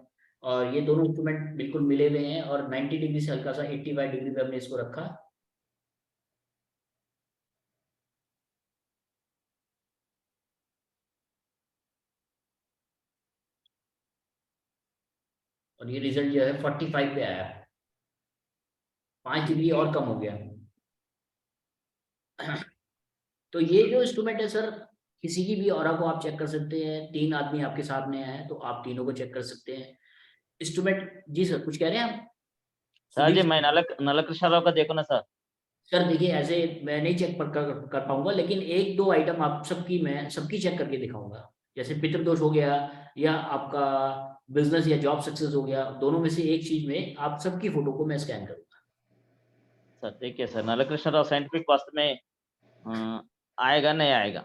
और ये दोनों इंस्ट्रूमेंट बिल्कुल मिले हुए हैं और 90 डिग्री से हल्का सा 85 डिग्री पे हमने इसको रखा। और ये रिजल्ट जो है 45 पे आया, 5 डिग्री और कम हो गया। तो ये जो इंस्ट्रूमेंट है सर, किसी की भी ऑरा को आप चेक कर सकते हैं। 3 आदमी आपके सामने हैं तो आप तीनों को चेक कर सकते हैं। इंस्ट्रूमेंट, जी सर कुछ कह रहे हैं आप? सर जी मैं नलकृष्ण राव का देखो ना सर। सर देखिए ऐसे मैं नहीं चेक कर पाऊंगा, लेकिन 1-2 आइटम आप मैं सबकी चेक करके दिखाऊंगा। जैसे पितृदोष हो गया या आपका बिजनेस या जॉब सक्सेस हो गया, दोनों में से एक चीज में आप सबकी फोटो को मैं स्कैन करूंगा। सर ठीक है सर। नलकृष्ण राव साइंटिफिक वास्तव में आएगा नहीं आएगा?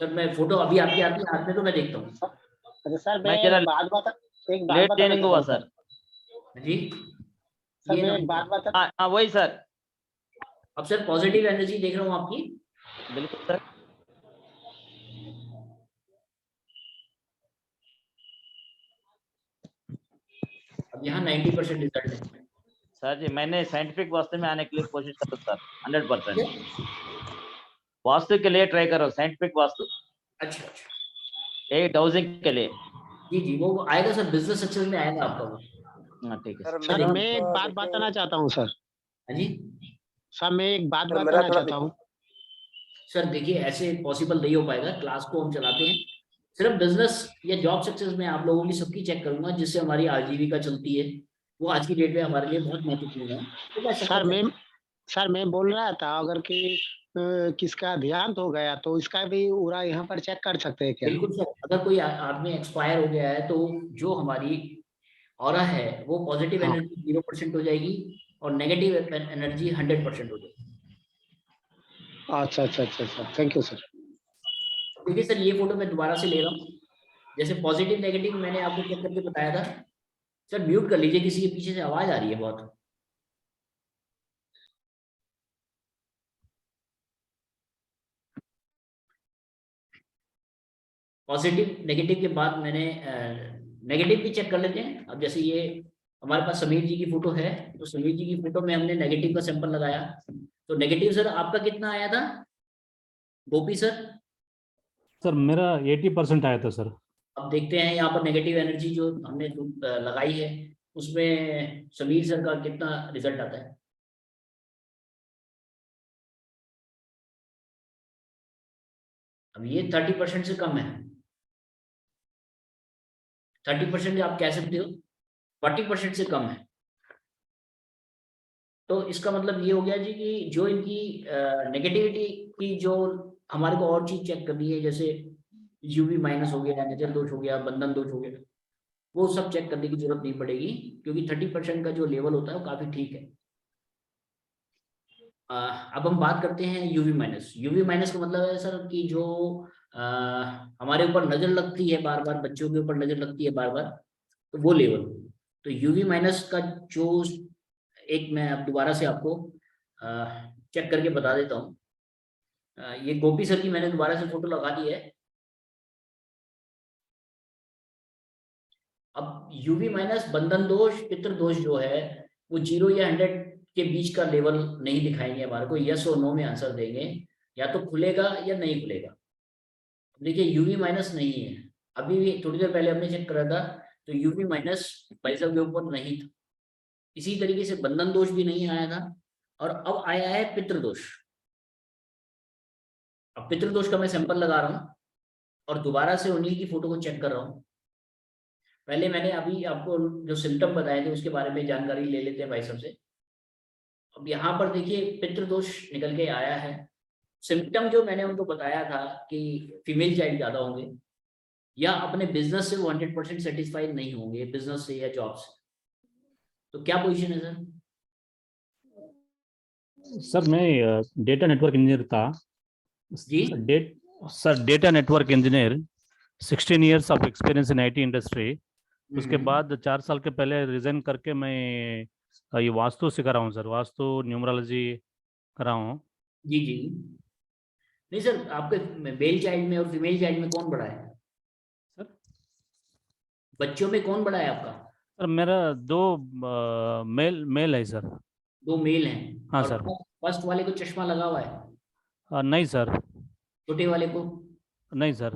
सर मैं फोटो अभी आपके हाथ में तो मैं देखता हूँ। अरे सर मैं मैं जरा एक बात लेट बताना ट्रेनिंग हुआ चाहता हूँ सर। जी सर। ये मैं ना, एक बात बता हाँ वही सर। अब सर पॉजिटिव एनर्जी देख रहा हूँ आपकी। बिल्कुल सर। अब यहाँ 90% रिजल्ट है। सर जी मैंने साइंटिफिक वास्तु में आने के लिए कोशिश करो सर 100%। वास्तु के लिए ट्राई करो, साइंटिफिक वास्तु। अच्छा, एक डाउजिंग के लिए। जी वो आएगा सर, बिजनेस सक्सेस में आएगा आपका वो। हाँ ठीक है सर सर। मेरा मैं एक तो बात देखिए, बताना चाहता हूँ सर। हाँ जी सर मैं एक बात सर मेरा बताना थोड़ा चाहता हूँ। सर देखिए ऐसे पॉसिबल नहीं हो पाएगा। क्लास को हम चलाते हैं, सिर्फ बिजनेस या जॉब सक्सेस में आप लोगों की सबकी चेक करूंगा, जिससे हमारी आजीविका चलती है। वो आज की डेट में हमारे लिए बहुत महत्वपूर्ण है, तो मैं सबका सर मैं बोल रहा था अगर कि किसका देहांत हो गया तो इसका भी पूरा यहाँ पर चेक कर सकते हैं क्या? बिल्कुल सर। अगर कोई आदमी एक्सपायर हो गया है तो जो हमारी ऑरा है वो पॉजिटिव हाँ। एनर्जी 0% हो जाएगी और नेगेटिव एनर्जी 100% हो जाएगी। अच्छा। Thank you sir. देखिए सर ये फोटो मैं दोबारा से ले रहा हूँ। जैसे पॉजिटिव नेगेटिव मैंने आपको चेक करके बताया था। सर म्यूट कर लीजिए, किसी के पीछे से आवाज आ रही है बहुत। पॉजिटिव नेगेटिव के बाद मैंने नेगेटिव भी चेक कर लेते हैं। अब जैसे ये हमारे पास समीर जी की फोटो है, तो समीर जी की फोटो में हमने नेगेटिव का सैंपल लगाया। तो नेगेटिव सर आपका कितना आया था गोपी सर? सर मेरा 80% आया था सर। अब देखते हैं यहाँ पर नेगेटिव एनर्जी जो हमने लगाई है उसमें समीर सर का कितना रिजल्ट आता है। अब ये 30% से कम है। 30% आप कह सकते हो, 40% से कम है। तो इसका मतलब ये हो गया जी कि जो इनकी नेगेटिविटी की जो हमारे को और चीज चेक करनी है, जैसे यूवी माइनस हो गया, नजर दोष हो गया, बंधन दोष हो गया, वो सब चेक करने की जरूरत नहीं पड़ेगी, क्योंकि 30% का जो लेवल होता है वो काफी ठीक है। अब हम बात करते हैं यूवी माइनस। यूवी माइनस का मतलब है सर कि जो हमारे ऊपर नजर लगती है बार बार, बच्चों के ऊपर नजर लगती है बार बार, तो वो लेवल। तो यूवी माइनस का जो एक मैं अब दोबारा से आपको चेक करके बता देता हूँ। ये गोपी सर की मैंने दोबारा से फोटो लगा दी है। अब यूवी माइनस बंधन दोष, पितृ दोष जो है वो 0 या 100 के बीच का लेवल नहीं दिखाएंगे हमारे को, यस और नो में आंसर देंगे, या तो खुलेगा या नहीं खुलेगा। देखिए यूवी माइनस नहीं है, अभी भी थोड़ी देर पहले हमने चेक करा था तो यूवी माइनस बाइसेप के ऊपर नहीं था। इसी तरीके से बंधन दोष भी नहीं आया था, और अब आया है पितृदोष। अब पितृदोष का मैं सैंपल लगा रहा हूँ और दोबारा से उन्हीं की फोटो को चेक कर रहा हूँ। पहले मैंने अभी आपको जो सिम्टम बताए थे उसके बारे में जानकारी ले लेते हैं भाई साहब से। अब यहाँ पर देखिए पितृदोष निकल के आया है। सिम्टम जो मैंने उनको बताया था कि फीमेल चाइल्ड ज्यादा होंगे, या अपने बिजनेस से वो 100% सेटिस्फाइड नहीं होंगे, बिजनेस से या जॉब से। तो क्या पोजीशन है सर? सर मैं डेटा नेटवर्क इंजीनियर था जी sir, data network engineer, 16 years of experience in IT industry. उसके बाद 4 साल के पहले रिजाइन करके मैं ये वास्तु सिखा रहा हूँ सर, वास्तु न्यूमरोलॉजी कर रहा हूँ। जी नहीं सर, आपके मेल चाइल्ड में और फीमेल चाइल्ड में कौन बड़ा है? सर बच्चों में कौन बड़ा है आपका? सर मेरा 2 मेल है सर। 2 मेल हैं। हाँ और सर। फर्स्ट वाले को चश्मा लगा हुआ है? नहीं सर। छोटे वाले को? नहीं सर।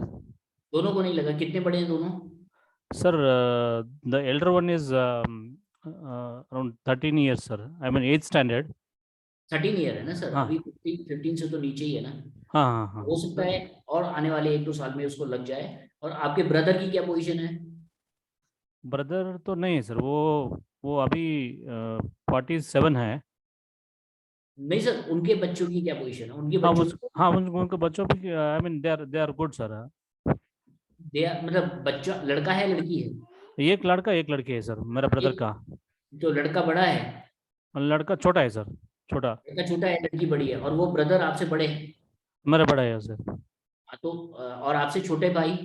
दोनों को नहीं लगा? कितने बड़े हैं दोनों? Sir the Elder one is around 13 years sir, I mean 8th standard। 13 year है ना सर? हाँ। अभी 15 से तो नीचे ही है ना। हाँ हाँ हाँ। हो सकता है और आने वाले 1-2 साल में उसको लग जाए। और आपके ब्रदर की क्या पोजीशन है? ब्रदर तो नहीं है सर, वो अभी 47 है। नहीं सर, उनके बच्चों की क्या पोजीशन है? उनके हाँ बच्चों हाँ उनके बच्चों भी, I mean they are good sir. मतलब बच्चा लड़का है लड़की है? एक लड़का एक लड़की है सर, मेरा ब्रदर एक- का। जो लड़का बड़ा है? लड़का छोटा है सर, छोटा। लड़का छोटा है, लड़की बड़ी है। और वो ब्रदर आपसे बड़े हैं? मेरा बड़ा है सर। हाँ, तो और आपसे छोटे भाई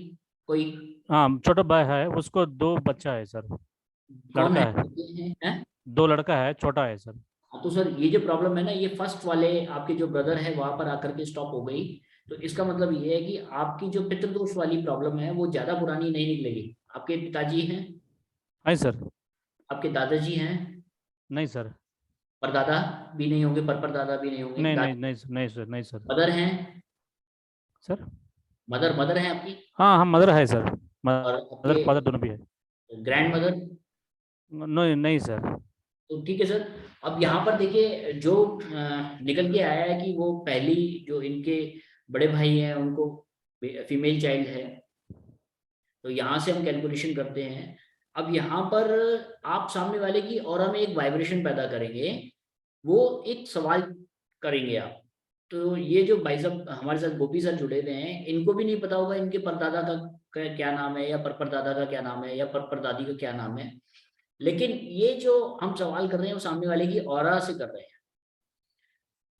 कोई? हाँ छोटा भाई है, उसको 2 बच्चा है सर। कौन लड़का है? है, हैं? 2 लड़का है, छोटा है सर। हाँ, तो सर ये जो प्रॉब्लम है ना, ये फर्स्ट वाले आपके जो ब्रदर है वहां पर आकर के स्टॉप हो गई। तो इसका मतलब ये है कि आपकी जो पितृदोष वाली प्रॉब्लम है वो ज्यादा पुरानी नहीं निकलेगी। आपके पिताजी हैं? हाँ सर। आपके दादाजी हैं? नहीं सर। परदादा भी नहीं होंगे? परदादा भी नहीं होंगे? नहीं नहीं नहीं सर, नहीं सर, नहीं सर। मदर हैं? सर मदर है आपकी? हाँ हाँ मदर है सर, और मदर आपके फादर दोनों भी है। Grand mother? नहीं नहीं सर। तो ठीक है सर। अब यहाँ पर देखिए जो निकल के आया है कि वो पहली जो इनके बड़े भाई हैं उनको फीमेल चाइल्ड है। तो यहाँ से हम कैलकुलेशन करते हैं। अब यहाँ पर आप सामने वाले की ऑरा में एक वाइब्रेशन पैदा करेंगे, वो एक सवाल करेंगे आप। तो ये जो भाई साहब हमारे साथ गोपी सर जुड़े हुए हैं, इनको भी नहीं पता होगा इनके परदादा का क्या नाम है, या परदादा का क्या नाम है, या परदादी का क्या नाम है। लेकिन ये जो हम सवाल कर रहे हैं वो सामने वाले की ऑरा से कर रहे हैं।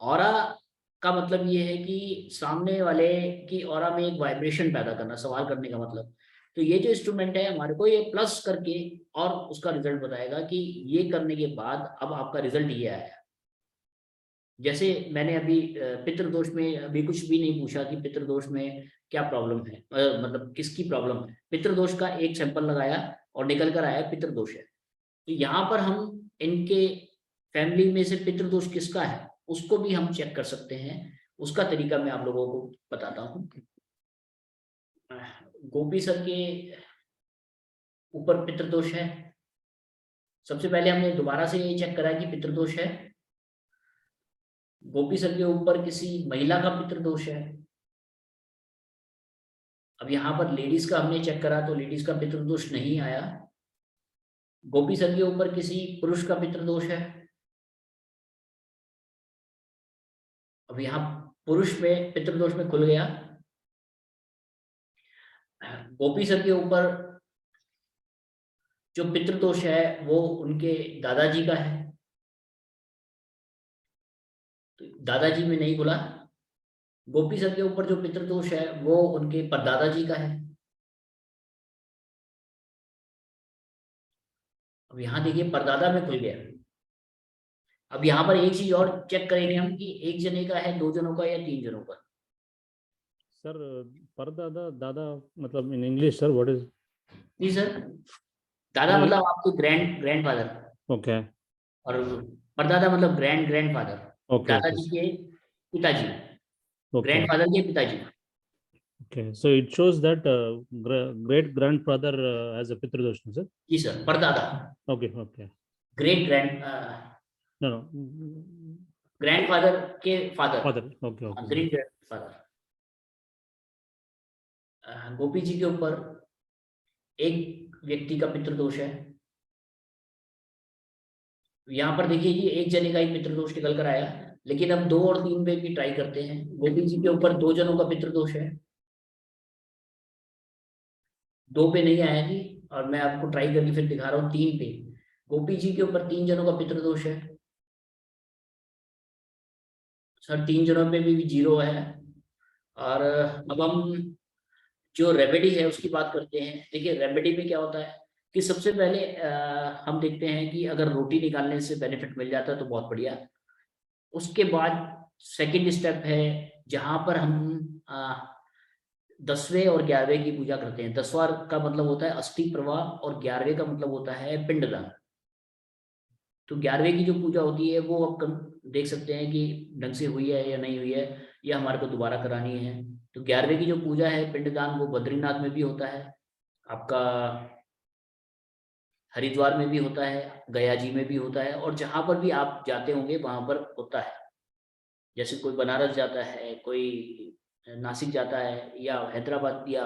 ऑरा का मतलब ये है कि सामने वाले की ऑरा में एक वाइब्रेशन पैदा करना, सवाल करने का मतलब। तो ये जो इंस्ट्रूमेंट है हमारे को ये प्लस करके और उसका रिजल्ट बताएगा कि ये करने के बाद अब आपका रिजल्ट ये आया। जैसे मैंने अभी पितृदोष में अभी कुछ भी नहीं पूछा कि पितृदोष में क्या प्रॉब्लम है, मतलब किसकी प्रॉब्लम है। पितृदोष का एक सैंपल लगाया और निकल कर आया पितृदोष है। तो यहाँ पर हम इनके फैमिली में से पितृदोष किसका है उसको भी हम चेक कर सकते हैं। उसका तरीका मैं आप लोगों को बताता हूँ। गोपी सर के ऊपर पितृदोष है। सबसे पहले हमने दोबारा से ये चेक करा कि पितृदोष है। गोपी सर के ऊपर किसी महिला का पितृदोष है। अब यहाँ पर लेडीज का हमने चेक करा तो लेडीज का पितृदोष नहीं आया। गोपी सर के ऊपर किसी पुरुष का पितृदोष है। अब यहाँ पुरुष में पितृदोष में खुल गया। गोपी सर के ऊपर जो पितृदोष है वो उनके दादाजी का है। तो दादाजी में नहीं खुला। गोपी सर के ऊपर जो पितृदोष है वो उनके परदादाजी का है। अब यहाँ देखिए परदादा में खुल गया। अब यहाँ पर एक चीज और चेक करेंगे हम कि एक जने का है, 2 जनों का, या 3 जनों का। सर परदादा दादा मतलब in English sir what is? जी सर, दादा मतलब आपके ग्रैंडफादर। ओके। और परदादा मतलब ग्रैंडफादर। ओके। दादाजी के पिताजी, ओके। ग्रैंडफादर के पिताजी। Okay, so it shows that great grandfather has a pitrdosh, sir. जी सर, परदादा। Okay, okay. Great No, no. Grandfather के father. Father. Okay, okay. Great grandfather. Gopi ji के ऊपर एक व्यक्ति का पितृदोष है। यहाँ पर देखिए कि एक जने का ही पितृदोष निकल कर आया, लेकिन अब 2 और 3 पे भी ट्राई करते हैं। गोपी जी के ऊपर 2 जनों का पितृदोष है। 2 पे नहीं आया जी, और मैं आपको ट्राई करके फिर दिखा रहा हूँ 3 पे। गोपी जी के ऊपर 3 जनों का पितृदोष है। सर 3 जनों पे भी 0 है। और अब हम जो रेमेडी है उसकी बात करते हैं। देखिए रेमेडी में क्या होता है कि सबसे पहले हम देखते हैं कि अगर रोटी निकालने से बेनिफिट मिल जाता है तो बहुत बढ़िया। उसके बाद सेकंड स्टेप है जहां पर हम 10वें और 11वें की पूजा करते हैं। 10वां का मतलब होता है अस्थि प्रवाह और 11वें का मतलब होता है पिंडदान। तो 11वें की जो पूजा होती है वो आप देख सकते हैं कि ढंग से हुई है या नहीं हुई है, या हमारे को दोबारा करानी है। तो 11वें की जो पूजा है पिंडदान, वो बद्रीनाथ में भी होता है, आपका हरिद्वार में भी होता है, गया जी में भी होता है, और जहां पर भी आप जाते होंगे वहां पर होता है। जैसे कोई बनारस जाता है, कोई नासिक जाता है, या हैदराबाद या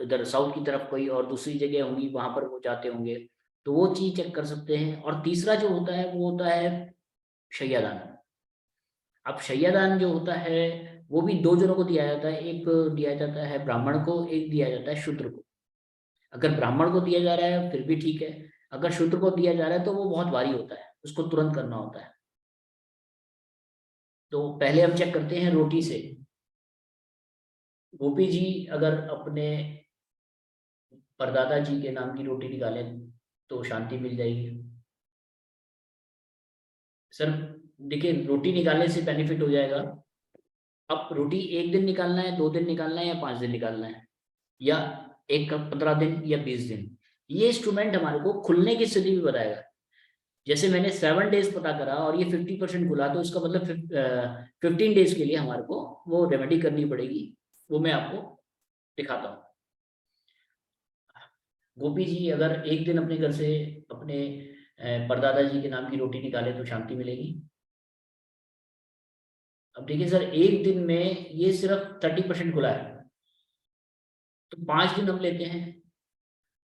इधर साउथ की तरफ कोई और दूसरी जगह होंगी वहां पर वो जाते होंगे, तो वो चीज चेक कर सकते हैं। और तीसरा जो होता है वो होता है शैयादान। अब शैयादान जो होता है वो भी 2 जनों को दिया जाता है, एक दिया जाता है ब्राह्मण को, एक दिया जाता है शूद्र को। अगर ब्राह्मण को दिया जा रहा है फिर भी ठीक है, अगर शूद्र को दिया जा रहा है तो वो बहुत भारी होता है, उसको तुरंत करना होता है। तो पहले हम चेक करते हैं रोटी से। गोपी जी अगर अपने परदादा जी के नाम की रोटी निकालें तो शांति मिल जाएगी। सर देखिए, रोटी निकालने से बेनिफिट हो जाएगा। अब रोटी 1 दिन निकालना है, 2 दिन निकालना है, या 5 दिन निकालना है, या 15 दिन या 20 दिन, ये इंस्ट्रूमेंट हमारे को खुलने की स्थिति भी बताएगा। जैसे मैंने 7 डेज पता करा और ये 50% खुला, तो इसका मतलब 15 डेज के लिए हमारे को वो रेमेडी करनी पड़ेगी। वो मैं आपको दिखाता हूँ। गोपी जी अगर 1 दिन अपने घर से अपने परदादा जी के नाम की रोटी निकाले तो शांति मिलेगी। अब देखिए सर, 1 दिन में ये सिर्फ 30% खुला है, तो 5 दिन हम लेते हैं।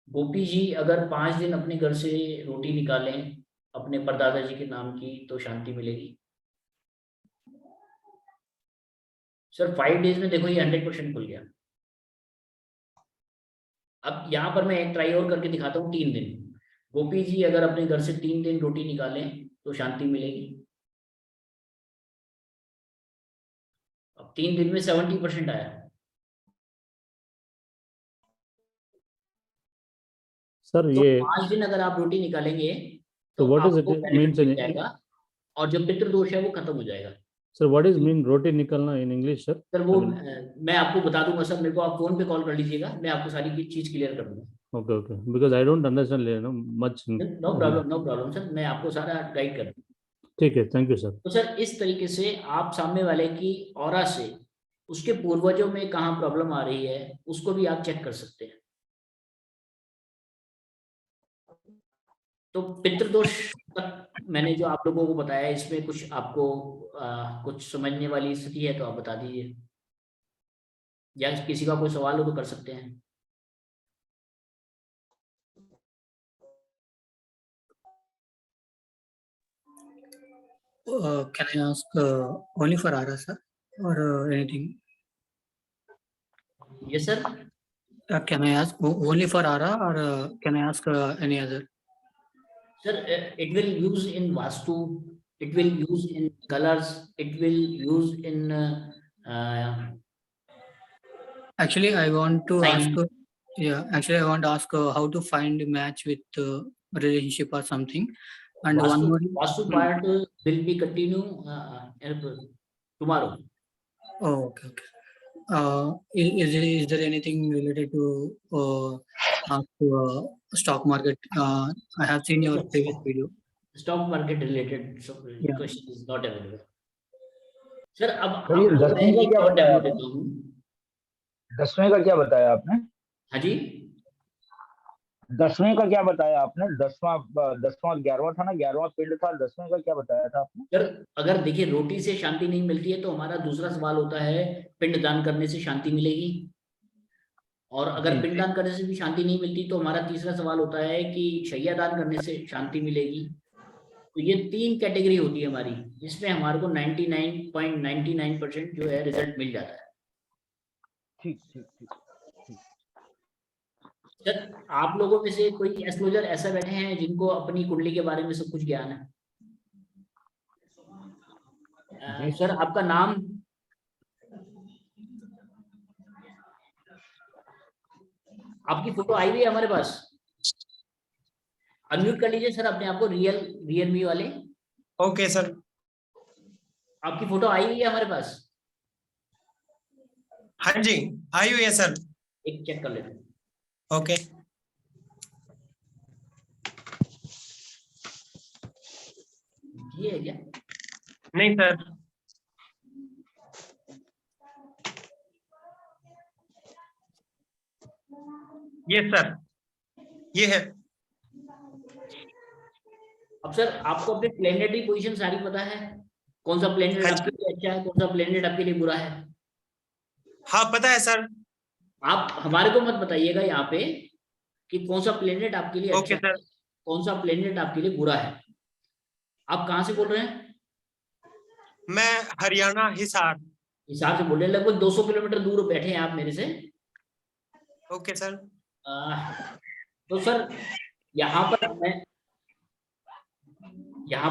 गोपी जी अगर 5 दिन अपने घर से रोटी निकालें अपने परदादा जी के नाम की तो शांति मिलेगी। सर 5 डेज में देखो ये 100% खुल गया। अब यहाँ पर मैं एक ट्राई और करके दिखाता हूँ। 3 दिन गोपी जी अगर अपने घर से 3 दिन रोटी निकालें तो शांति मिलेगी। अब 3 दिन में 70% आया। सर तो ये 5 दिन अगर आप रोटी निकालेंगे तो तो व्हाट इज आपको इट benefit मीन्स मिल जाएगा, और जो पितृदोष है वो खत्म हो जाएगा। सर व्हाट इज मीन रोटी निकलना इन इंग्लिश सर? सर वो मैं आपको बता दूंगा सर, मेरे को आप फोन पे कॉल कर लीजिएगा, मैं आपको सारी चीज क्लियर कर दूंगा। Okay okay, because I don't understand much. No problem sir, मैं आपको सारा गाइड कर दूंगा। ठीक है, थैंक यू सर। तो सर इस तरीके से आप सामने वाले की ऑरा से उसके पूर्वजों में कहाँ प्रॉब्लम आ रही है उसको भी आप चेक कर सकते हैं। तो पितृदोष तक मैंने जो आप लोगों को बताया, इसमें कुछ आपको कुछ समझने वाली स्थिति है तो आप बता दीजिए, या किसी का कोई सवाल हो तो कर सकते हैं। Can I ask only for Ara, sir, or anything? Yes, sir. Can I ask only for Ara, or can I ask any other? Sir, it will use in Vastu, it will use in colors, it will use in Actually, I want to sign. ask. Yeah, actually, I want to ask how to find a match with relationship or something. And one more. Vastu part will be continue tomorrow. Oh, okay, okay. Is there anything related to stock market? I have seen your previous video. Stock market related question is not available. Sir, अब sir, 10वें का क्या बताया आपने? 10वें का क्या बताया आपने? हाँ जी, 10वें का क्या बताया आपने? 10वां 11वां था ना, 11वां पिंड था, 10वें का क्या बताया था आपने? सर अगर देखिए रोटी से शांति नहीं मिलती है तो हमारा दूसरा सवाल होता है पिंड दान करने से शांति मिलेगी, और अगर पिंड दान करने से भी शांति नहीं मिलती तो हमारा तीसरा सवाल होता है कि शैया दान करने से शांति मिलेगी। तो ये 3 कैटेगरी होती है हमारी, जिसमें हमारे को 99.99% जो है रिजल्ट मिल जाता है। ठीक ठीक ठीक। सर आप लोगों में से कोई एस्ट्रोलॉजर ऐसा बैठे हैं जिनको अपनी कुंडली के बारे में सब कुछ ज्ञान है? सर आपका नाम? आपकी फोटो आई हुई है हमारे पास, अनम्यूट कर लीजिए सर अपने आप को, रियलमी वाले। Okay sir. आपकी फोटो आई हुई है हमारे पास, हाँ जी, आई हुई है सर। एक चेक कर लेते हैं। ओके, ये है क्या? नहीं सर, ये सर, ये है। अब सर आपको अपने प्लेनेटरी पोजीशन सारी पता है, कौन सा प्लेनेट हाँ आपके लिए अच्छा है, कौन सा प्लेनेट आपके लिए बुरा है? हाँ पता है सर। आप हमारे को मत बताइएगा यहाँ पे कि कौन सा प्लेनेट आपके लिए ओके अच्छा है, सर। कौन सा प्लेनेट आपके लिए बुरा है। आप कहाँ से बोल रहे हैं? मैं हरियाणा हिसार। हिसाब से बोल रहे हैं, लगभग 200 किलोमीटर दूर बैठे हैं आप मेरे से। Okay sir. तो सर यहाँ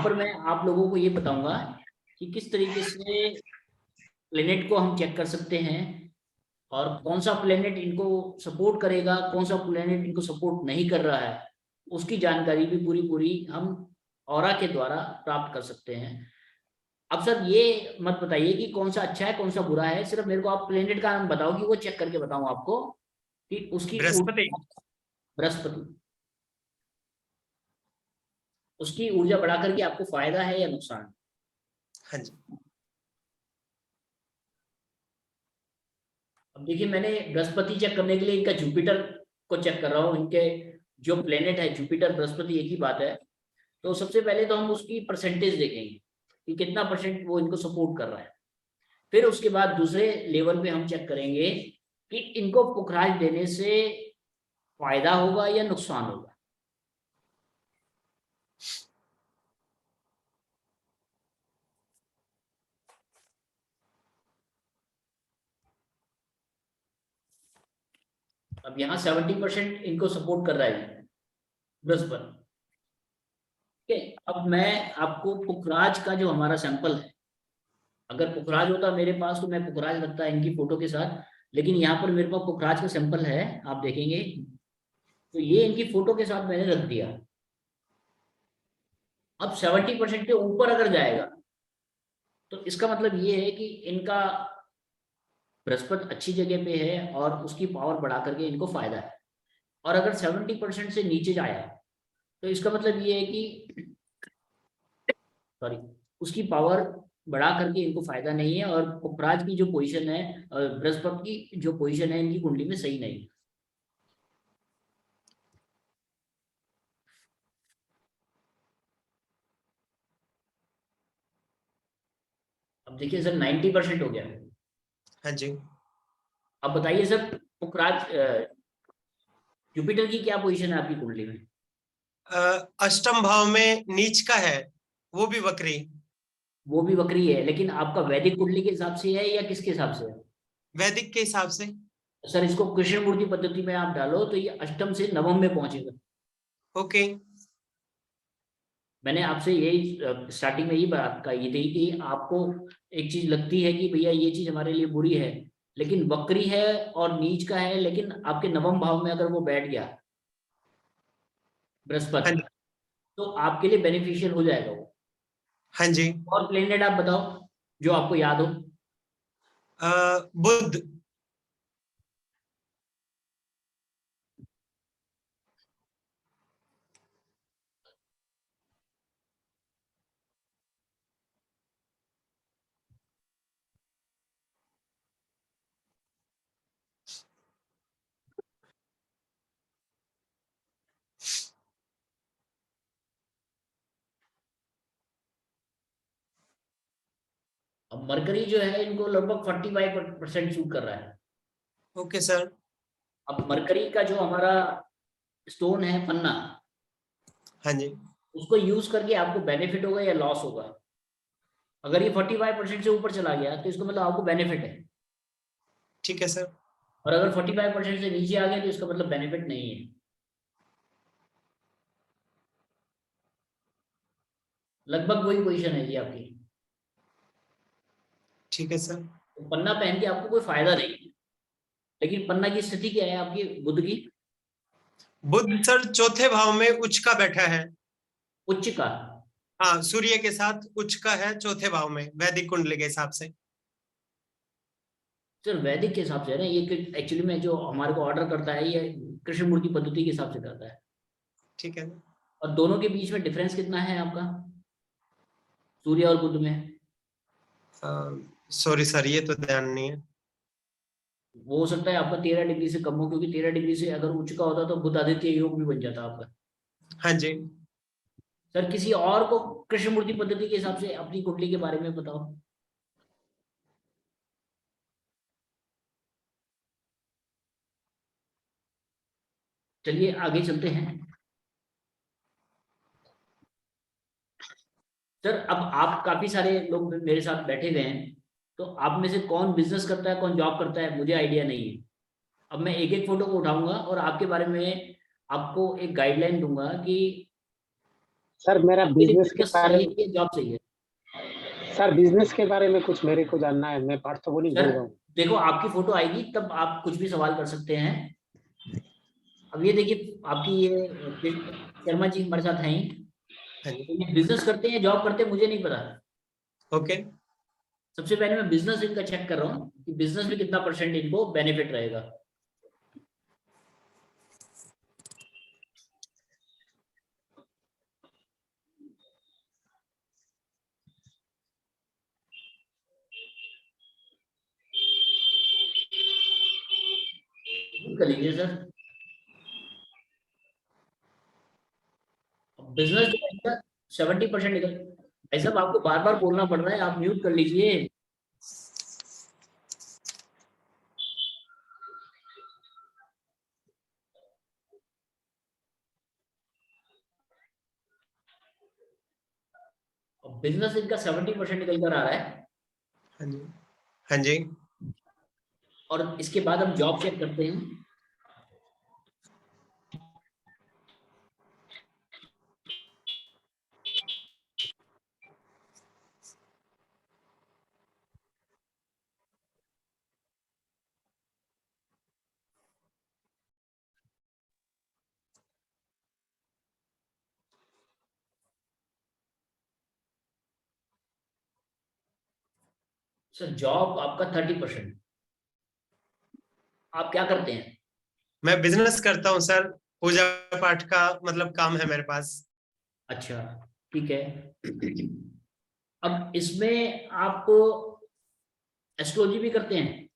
पर मैं आप लोगों को ये बताऊंगा कि किस तरीके से प्लेनेट को हम चेक कर सकते हैं और कौन सा प्लेनेट इनको सपोर्ट करेगा, कौन सा प्लेनेट इनको सपोर्ट नहीं कर रहा है, उसकी जानकारी भी पूरी पूरी हम ऑरा के द्वारा प्राप्त कर सकते हैं। अब सर ये मत बताइए कि कौन सा अच्छा है कौन सा बुरा है, सिर्फ मेरे को आप प्लेनेट का नाम बताओ कि वो चेक करके बताऊं आपको कि उसकी बृहस्पति। बृहस्पति, उसकी ऊर्जा बढ़ा करके आपको फायदा है या नुकसान? हाँ जी। अब देखिए मैंने बृहस्पति चेक करने के लिए इनका जुपिटर को चेक कर रहा हूँ, इनके जो प्लेनेट है जुपिटर बृहस्पति एक ही बात है। तो सबसे पहले तो हम उसकी परसेंटेज देखेंगे कि कितना परसेंट वो इनको सपोर्ट कर रहा है। फिर उसके बाद दूसरे लेवल पे हम चेक करेंगे कि इनको पुखराज देने से फायदा होगा या नुकसान होगा। अब यहाँ 70% इनको सपोर्ट कर रहा है बृहस्पति। ठीक है, अब मैं आपको पुखराज का जो हमारा सैंपल है, अगर पुखराज होता मेरे पास तो मैं पुखराज रखता इनकी फोटो के साथ, लेकिन यहाँ पर मेरे पास पुखराज का सैंपल है, आप देखेंगे तो ये इनकी फोटो के साथ मैंने रख दिया। अब 70% के ऊपर अगर जाएगा तो इसका मतलब ये है कि इनका बृहस्पति अच्छी जगह पे है और उसकी पावर बढ़ा करके इनको फायदा है। और अगर 70% से नीचे जाया तो इसका मतलब ये है कि सॉरी उसकी पावर बढ़ा करके इनको फायदा नहीं है और पुखराज की जो पोजीशन है, बृहस्पति की जो पोजीशन है इनकी कुंडली में सही नहीं है। अब देखिए सर 90% हो गया। हाँ जी। अब बताइए सर पुखराज जुपिटर की क्या पोजीशन है आपकी कुंडली में? अष्टम भाव में नीच का है, वो भी वक्री। वो भी वक्री है, लेकिन आपका वैदिक कुंडली के हिसाब से है या किसके हिसाब से है? वैदिक के हिसाब से। सर इसको कृष्ण मूर्ति पद्धति में आप डालो तो ये अष्टम से नवम में पहुंचेगा। ओके। मैंने आपसे यही स्टार्टिंग में ही बात कही थी कि आपको एक चीज लगती है कि भैया ये चीज हमारे लिए बुरी है, लेकिन वक्री है और नीच का है, लेकिन आपके नवम भाव में अगर वो बैठ गया बृहस्पति तो आपके लिए बेनिफिशियल हो जाएगा वो। हाँ जी। और प्लेनेट आप बताओ जो आपको याद हो। बुध। अब मरकरी जो है इनको लगभग 45% शूट कर रहा है। Okay sir. अब मरकरी का जो हमारा स्टोन है पन्ना, हाँ जी। उसको यूज करके आपको बेनिफिट होगा या लॉस होगा? अगर ये 45% से ऊपर चला गया तो इसको मतलब आपको बेनिफिट है। ठीक है सर। और अगर 45% से नीचे आ गया तो इसका मतलब बेनिफिट नहीं है। लगभग वही पोजीशन है जी आपकी। ठीक है सर। तो पन्ना पहन के आपको कोई फायदा नहीं है, लेकिन पन्ना की स्थिति क्या है आपकी बुध की? बुध सर चौथे भाव में उच्च का बैठा है। उच्च का? हाँ, सूर्य के साथ उच्च का है चौथे भाव में वैदिक कुंडली के हिसाब से। सर वैदिक के हिसाब से है ना ये, एक्चुअली में जो हमारे को ऑर्डर करता है ये कृष्ण मूर्ति पद्धति के हिसाब से करता है। ठीक है। और दोनों के बीच में डिफरेंस कितना है आपका, सूर्य और बुध में? सॉरी सर, ये तो ध्यान नहीं है। वो हो सकता है आपका 13 डिग्री से कम हो, क्योंकि 13 डिग्री से अगर उच्च का होता तो बुध आदित्य योग भी बन जाता आपका। हाँ जी। सर किसी और को कृष्ण मूर्ति पद्धति के हिसाब से अपनी कुंडली के बारे में बताओ। चलिए आगे चलते हैं। सर अब आप काफी सारे लोग मेरे साथ बैठे हुए हैं, तो आप में से कौन बिजनेस करता है कौन जॉब करता है मुझे आइडिया नहीं है। अब मैं एक एक फोटो को उठाऊंगा और आपके बारे में आपको एक गाइडलाइन दूंगा कि सर मेरा बिजनेस के बिजनेस बारे सही में, है जॉब सही है। सर बिजनेस के बारे में कुछ मेरे को जानना है, मैं पार्थोबोलिक बोल सर रहा हूँ। देखो आपकी फोटो आएगी तब आप कुछ भी सवाल कर सकते हैं। अब ये देखिए आपकी ये शर्मा जी हमारे साथ हैं, ये बिजनेस करते हैं जॉब करते हैं मुझे नहीं पता। ओके। सबसे पहले मैं बिजनेस इनका चेक कर रहा हूँ कि बिजनेस में कितना परसेंट इनको बेनिफिट रहेगा। कर लीजिए सर। बिजनेस जो है 70% निकल, भाई साहब आपको बार बार बोलना पड़ रहा है, आप म्यूट कर लीजिए। बिजनेस इनका 70% निकल कर आ रहा है। हाँ जी। हाँ जी। और इसके बाद हम जॉब चेक करते हैं। सर जॉब आपका 30%। आप क्या करते हैं? मैं बिजनेस करता हूँ सर, पूजा पाठ का मतलब काम है मेरे पास। अच्छा ठीक है। अब इसमें आप एस्ट्रोलॉजी भी करते हैं?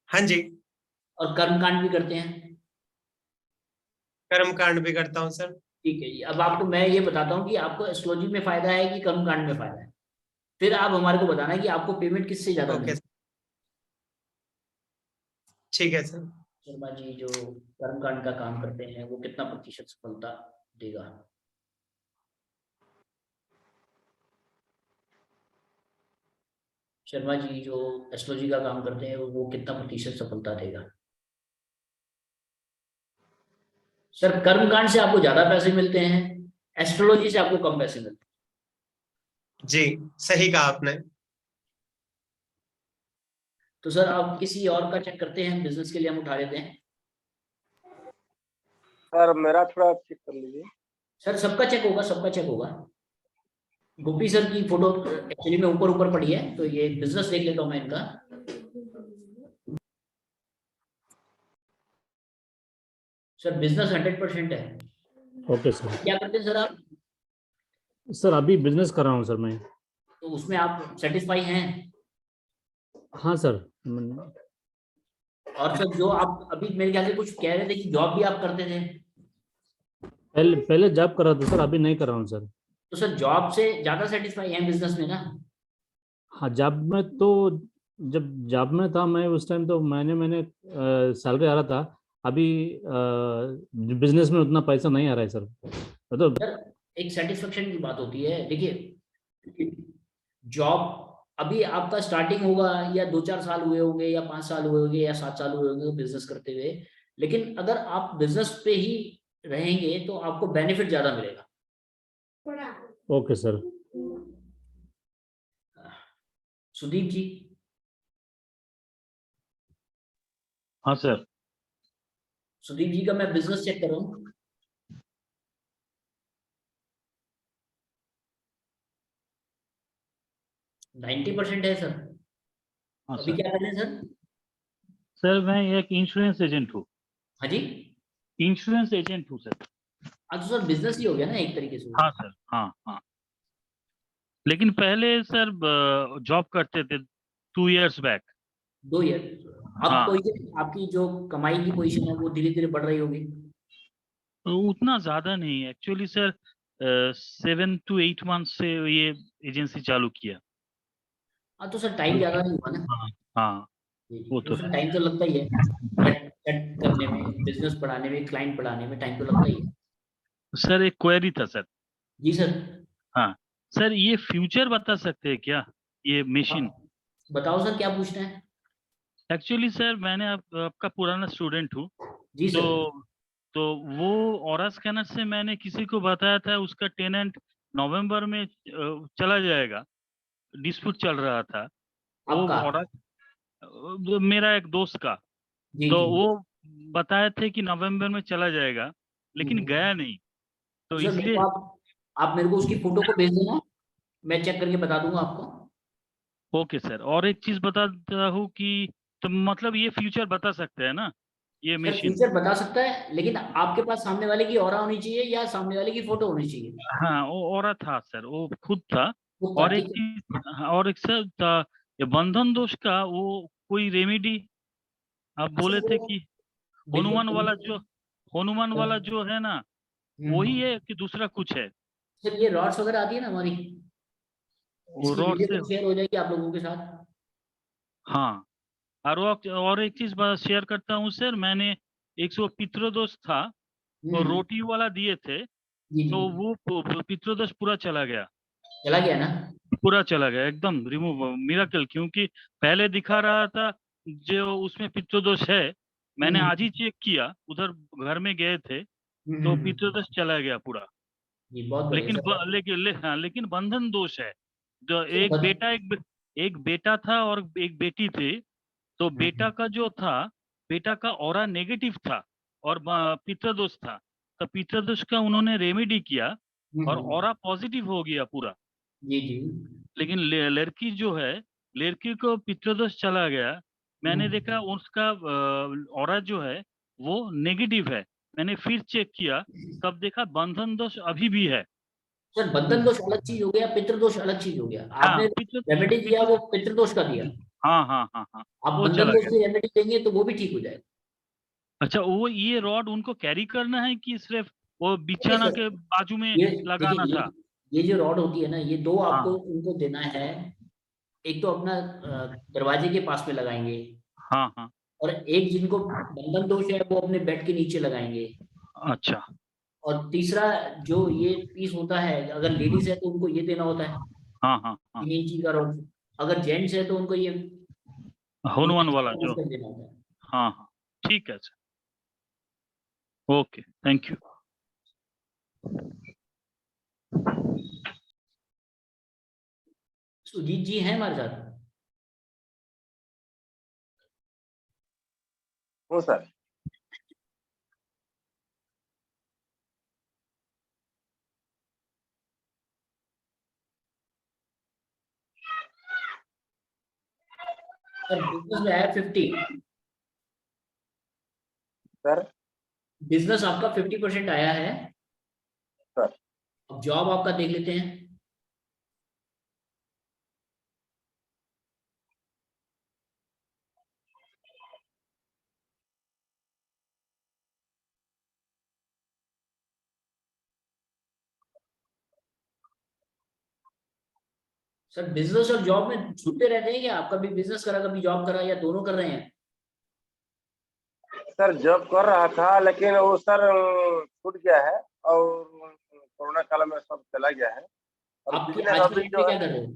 हाँ जी। और कर्मकांड भी करते हैं? कर्म कांड भी करता हूँ सर। ठीक है। अब आपको मैं ये बताता हूँ कि आपको एस्ट्रोलॉजी में फायदा है कि कर्मकांड में फायदा है, फिर आप हमारे को बताना है कि आपको पेमेंट किससे ज्यादा ओके। मिले। ठीक है सर। शर्मा जी जो कर्मकांड का काम करते हैं वो कितना प्रतिशत सफलता देगा? शर्मा जी जो एस्ट्रोलॉजी का काम करते हैं वो कितना प्रतिशत सफलता देगा? सर कर्मकांड से आपको ज्यादा पैसे मिलते हैं, एस्ट्रोलॉजी से आपको कम पैसे मिलते हैं। जी सही कहा आपने। तो सर आप किसी और का चेक करते हैं, बिजनेस के लिए हम उठा लेते हैं। सर मेरा थोड़ा चेक कर लीजिए। सर सबका चेक होगा, सबका चेक होगा। गोपी सर की फोटो एक्चुअली में ऊपर ऊपर पड़ी है, तो ये बिजनेस देख लेता हूँ मैं इनका। सर बिजनेस 100% है। Okay sir. क्या करते हैं सर आप? सर अभी बिजनेस कर रहा हूँ सर मैं। तो उसमें आप सेटिस्फाई हैं? हाँ सर। और सर जो आप अभी मेरे ख्याल से कुछ कह रहे थे कि जॉब भी आप करते थे। पहले पहले जॉब कर रहा था सर, अभी नहीं कर रहा हूँ सर। तो सर जॉब से ज्यादा सेटिस्फाई हैं बिजनेस में ना? हाँ जॉब में तो, जब जॉब में था मैं उस टाइम तो मैंने सैलरी आ रहा था। अभी बिजनेस में उतना पैसा नहीं आ रहा है सर, मतलब। सर एक सेटिस्फेक्शन की बात होती है, देखिए जॉब अभी आपका स्टार्टिंग होगा या 2-4 साल हुए होंगे या 5 साल हुए होंगे या 7 साल हुए होंगे बिजनेस करते हुए, लेकिन अगर आप बिजनेस पे ही रहेंगे तो आपको बेनिफिट ज्यादा मिलेगा। Okay sir. सुदीप जी। हाँ सर। सुदीप जी का मैं बिजनेस चेक कर रहा हूँ। %90 है सर। हाँ अभी सर। क्या कर रहे हैं सर? सर मैं एक इंश्योरेंस एजेंट हूँ। हाँ जी। इंश्योरेंस एजेंट हूँ सर। हाँ तो सर बिजनेस ही हो गया ना एक तरीके से। हाँ सर, हाँ हाँ। लेकिन पहले सर जॉब करते थे 2 years बैक। 2 ईयर। अब हाँ, पोजीशन आपकी जो कमाई की पोजीशन है वो धीरे धीरे बढ़ रही होगी। तो उतना ज्यादा नहीं एक्चुअली सर। 7 to 8 months से ये एजेंसी चालू किया। हाँ तो सर टाइम ज्यादा नहीं हुआ ना। हाँ हाँ, जी जी, वो तो तो सर है। टाइम तो लगता ही है। सेट करने में, बिजनेस बढ़ाने में, क्लाइंट बढ़ाने में टाइम तो लगता ही है। सर एक क्वेरी था सर। जी सर। हाँ सर, ये फ्यूचर बता सकते हैं क्या, ये मशीन? हाँ, बताओ सर क्या पूछना है। एक्चुअली सर मैंने आपका पुराना स्टूडेंट हूँ। जी तो सर। तो वो ऑरा स्कैनर से मैंने किसी को बताया था, उसका टेनेंट नवंबर में चला जाएगा। डिस्प्यूट चल रहा था। वो आपका? ऑरा मेरा एक दोस्त का। जी तो जी। वो बताए थे कि नवंबर में चला जाएगा, लेकिन हम्म। गया नहीं। तो तो सर मेरे को इसलिए आप मेरे को उसकी फोटो को भेज देना, मैं चेक करके बता दूंगा आपको। Okay sir. और एक चीज बताता हूँ कि तो मतलब ये फ्यूचर बता सकते हैं ना, ये सर मशीन? फ्यूचर बता सकता है, लेकिन आपके पास सामने वाले की ऑरा होनी चाहिए या सामने वाले की फोटो होनी चाहिए। हाँ, वो औरा था सर, वो खुद था। वो था, और एक ठीक है। चीज, हाँ, और एक सर था, ये बंधन दोष का वो कोई रेमेडी आप सर बोले थे वो कि बिल्कुल हनुमान वाला जो, हनुमान वाला जो है ना, वही हम्म। है कि दूसरा कुछ है? सर ये रॉड्स वगैरह आती है ना हमारी, वो इसकी रॉड वीडियो से। तो शेयर हो जाएगी आप लोगों के साथ। हाँ। और एक चीज शेयर करता हूँ सर, मैंने 100 पितृदोष था, तो हम्म। रोटी वाला दिए थे। जी जी। तो वो पितृदोष पूरा चला गया। चला गया ना। पूरा चला गया एकदम रिमूव, मिराकल। क्योंकि पहले दिखा रहा था जो उसमें पितृदोष है। मैंने हम्म आज ही चेक किया, उधर घर में गए थे, हम्म तो हम्म, हम्म। पितृदोष चला गया पूरा। जी बहुत बढ़िया लेकिन सर। हाँ, लेकिन बंधन दोष है। जो सर एक बेटा, एक बेटा था और एक बेटी थी। तो बेटा हम्म का जो था, बेटा का ऑरा नेगेटिव था और पितृदोष था। तो पितृदोष का उन्होंने रेमेडी किया और ऑरा पॉजिटिव हो गया पूरा। जी जी। लेकिन लड़की जो है, लड़की को पितृदोष चला गया। मैंने हम्म। देखा उसका ऑरा जो है वो नेगेटिव है। मैंने फिर चेक किया, तब देखा बंधन दोष अभी भी है। सर बंधन दोष अलग चीज हो गया, पितृदोष अलग चीज हो गया। हाँ, आपने पितृदोष, रेमेडी दिया वो पितृदोष का दिया। हाँ हाँ हाँ हाँ, आप वो बंधन चला दोष गया। की रेमेडी देंगे तो वो भी ठीक हो जाएगा। अच्छा, वो ये रॉड उनको कैरी करना है कि सिर्फ वो नहीं बिछाना सर, के बाजू में ये लगाना देखिए था? ये जो रॉड होती है ना, ये दो आपको हाँ उनको देना है। एक तो अपना दरवाजे के पास में लगाएंगे, हाँ हाँ। और एक जिनको बंधन दोष है वो अपने बेड के नीचे लगाएंगे। अच्छा। और तीसरा जो ये पीस होता है, अगर लेडीज है तो उनको ये देना होता है हाँ हाँ हाँ, 3 इंची का रॉड। अगर जेंट्स है तो उनको ये हनुमान 1 इंच वाला का जो। उसका देना होता है। हाँ हाँ, ठीक है sir. Okay, thank you. Sujeet ji हैं हमारे साथ? हूँ सर। सर बिजनेस में है 50। सर बिजनेस आपका 50% आया है। सर अब जॉब आपका देख लेते हैं। सर बिजनेस और जॉब में छूटते रहते हैं क्या? आप कभी बिजनेस करा कभी जॉब करा या दोनों कर रहे हैं? सर जॉब कर रहा था, लेकिन वो सर छूट गया है और कोरोना काल में सब चला गया है। और आपकी बिजनेस आज की अभी डेट जो में क्या है कर रहे हो?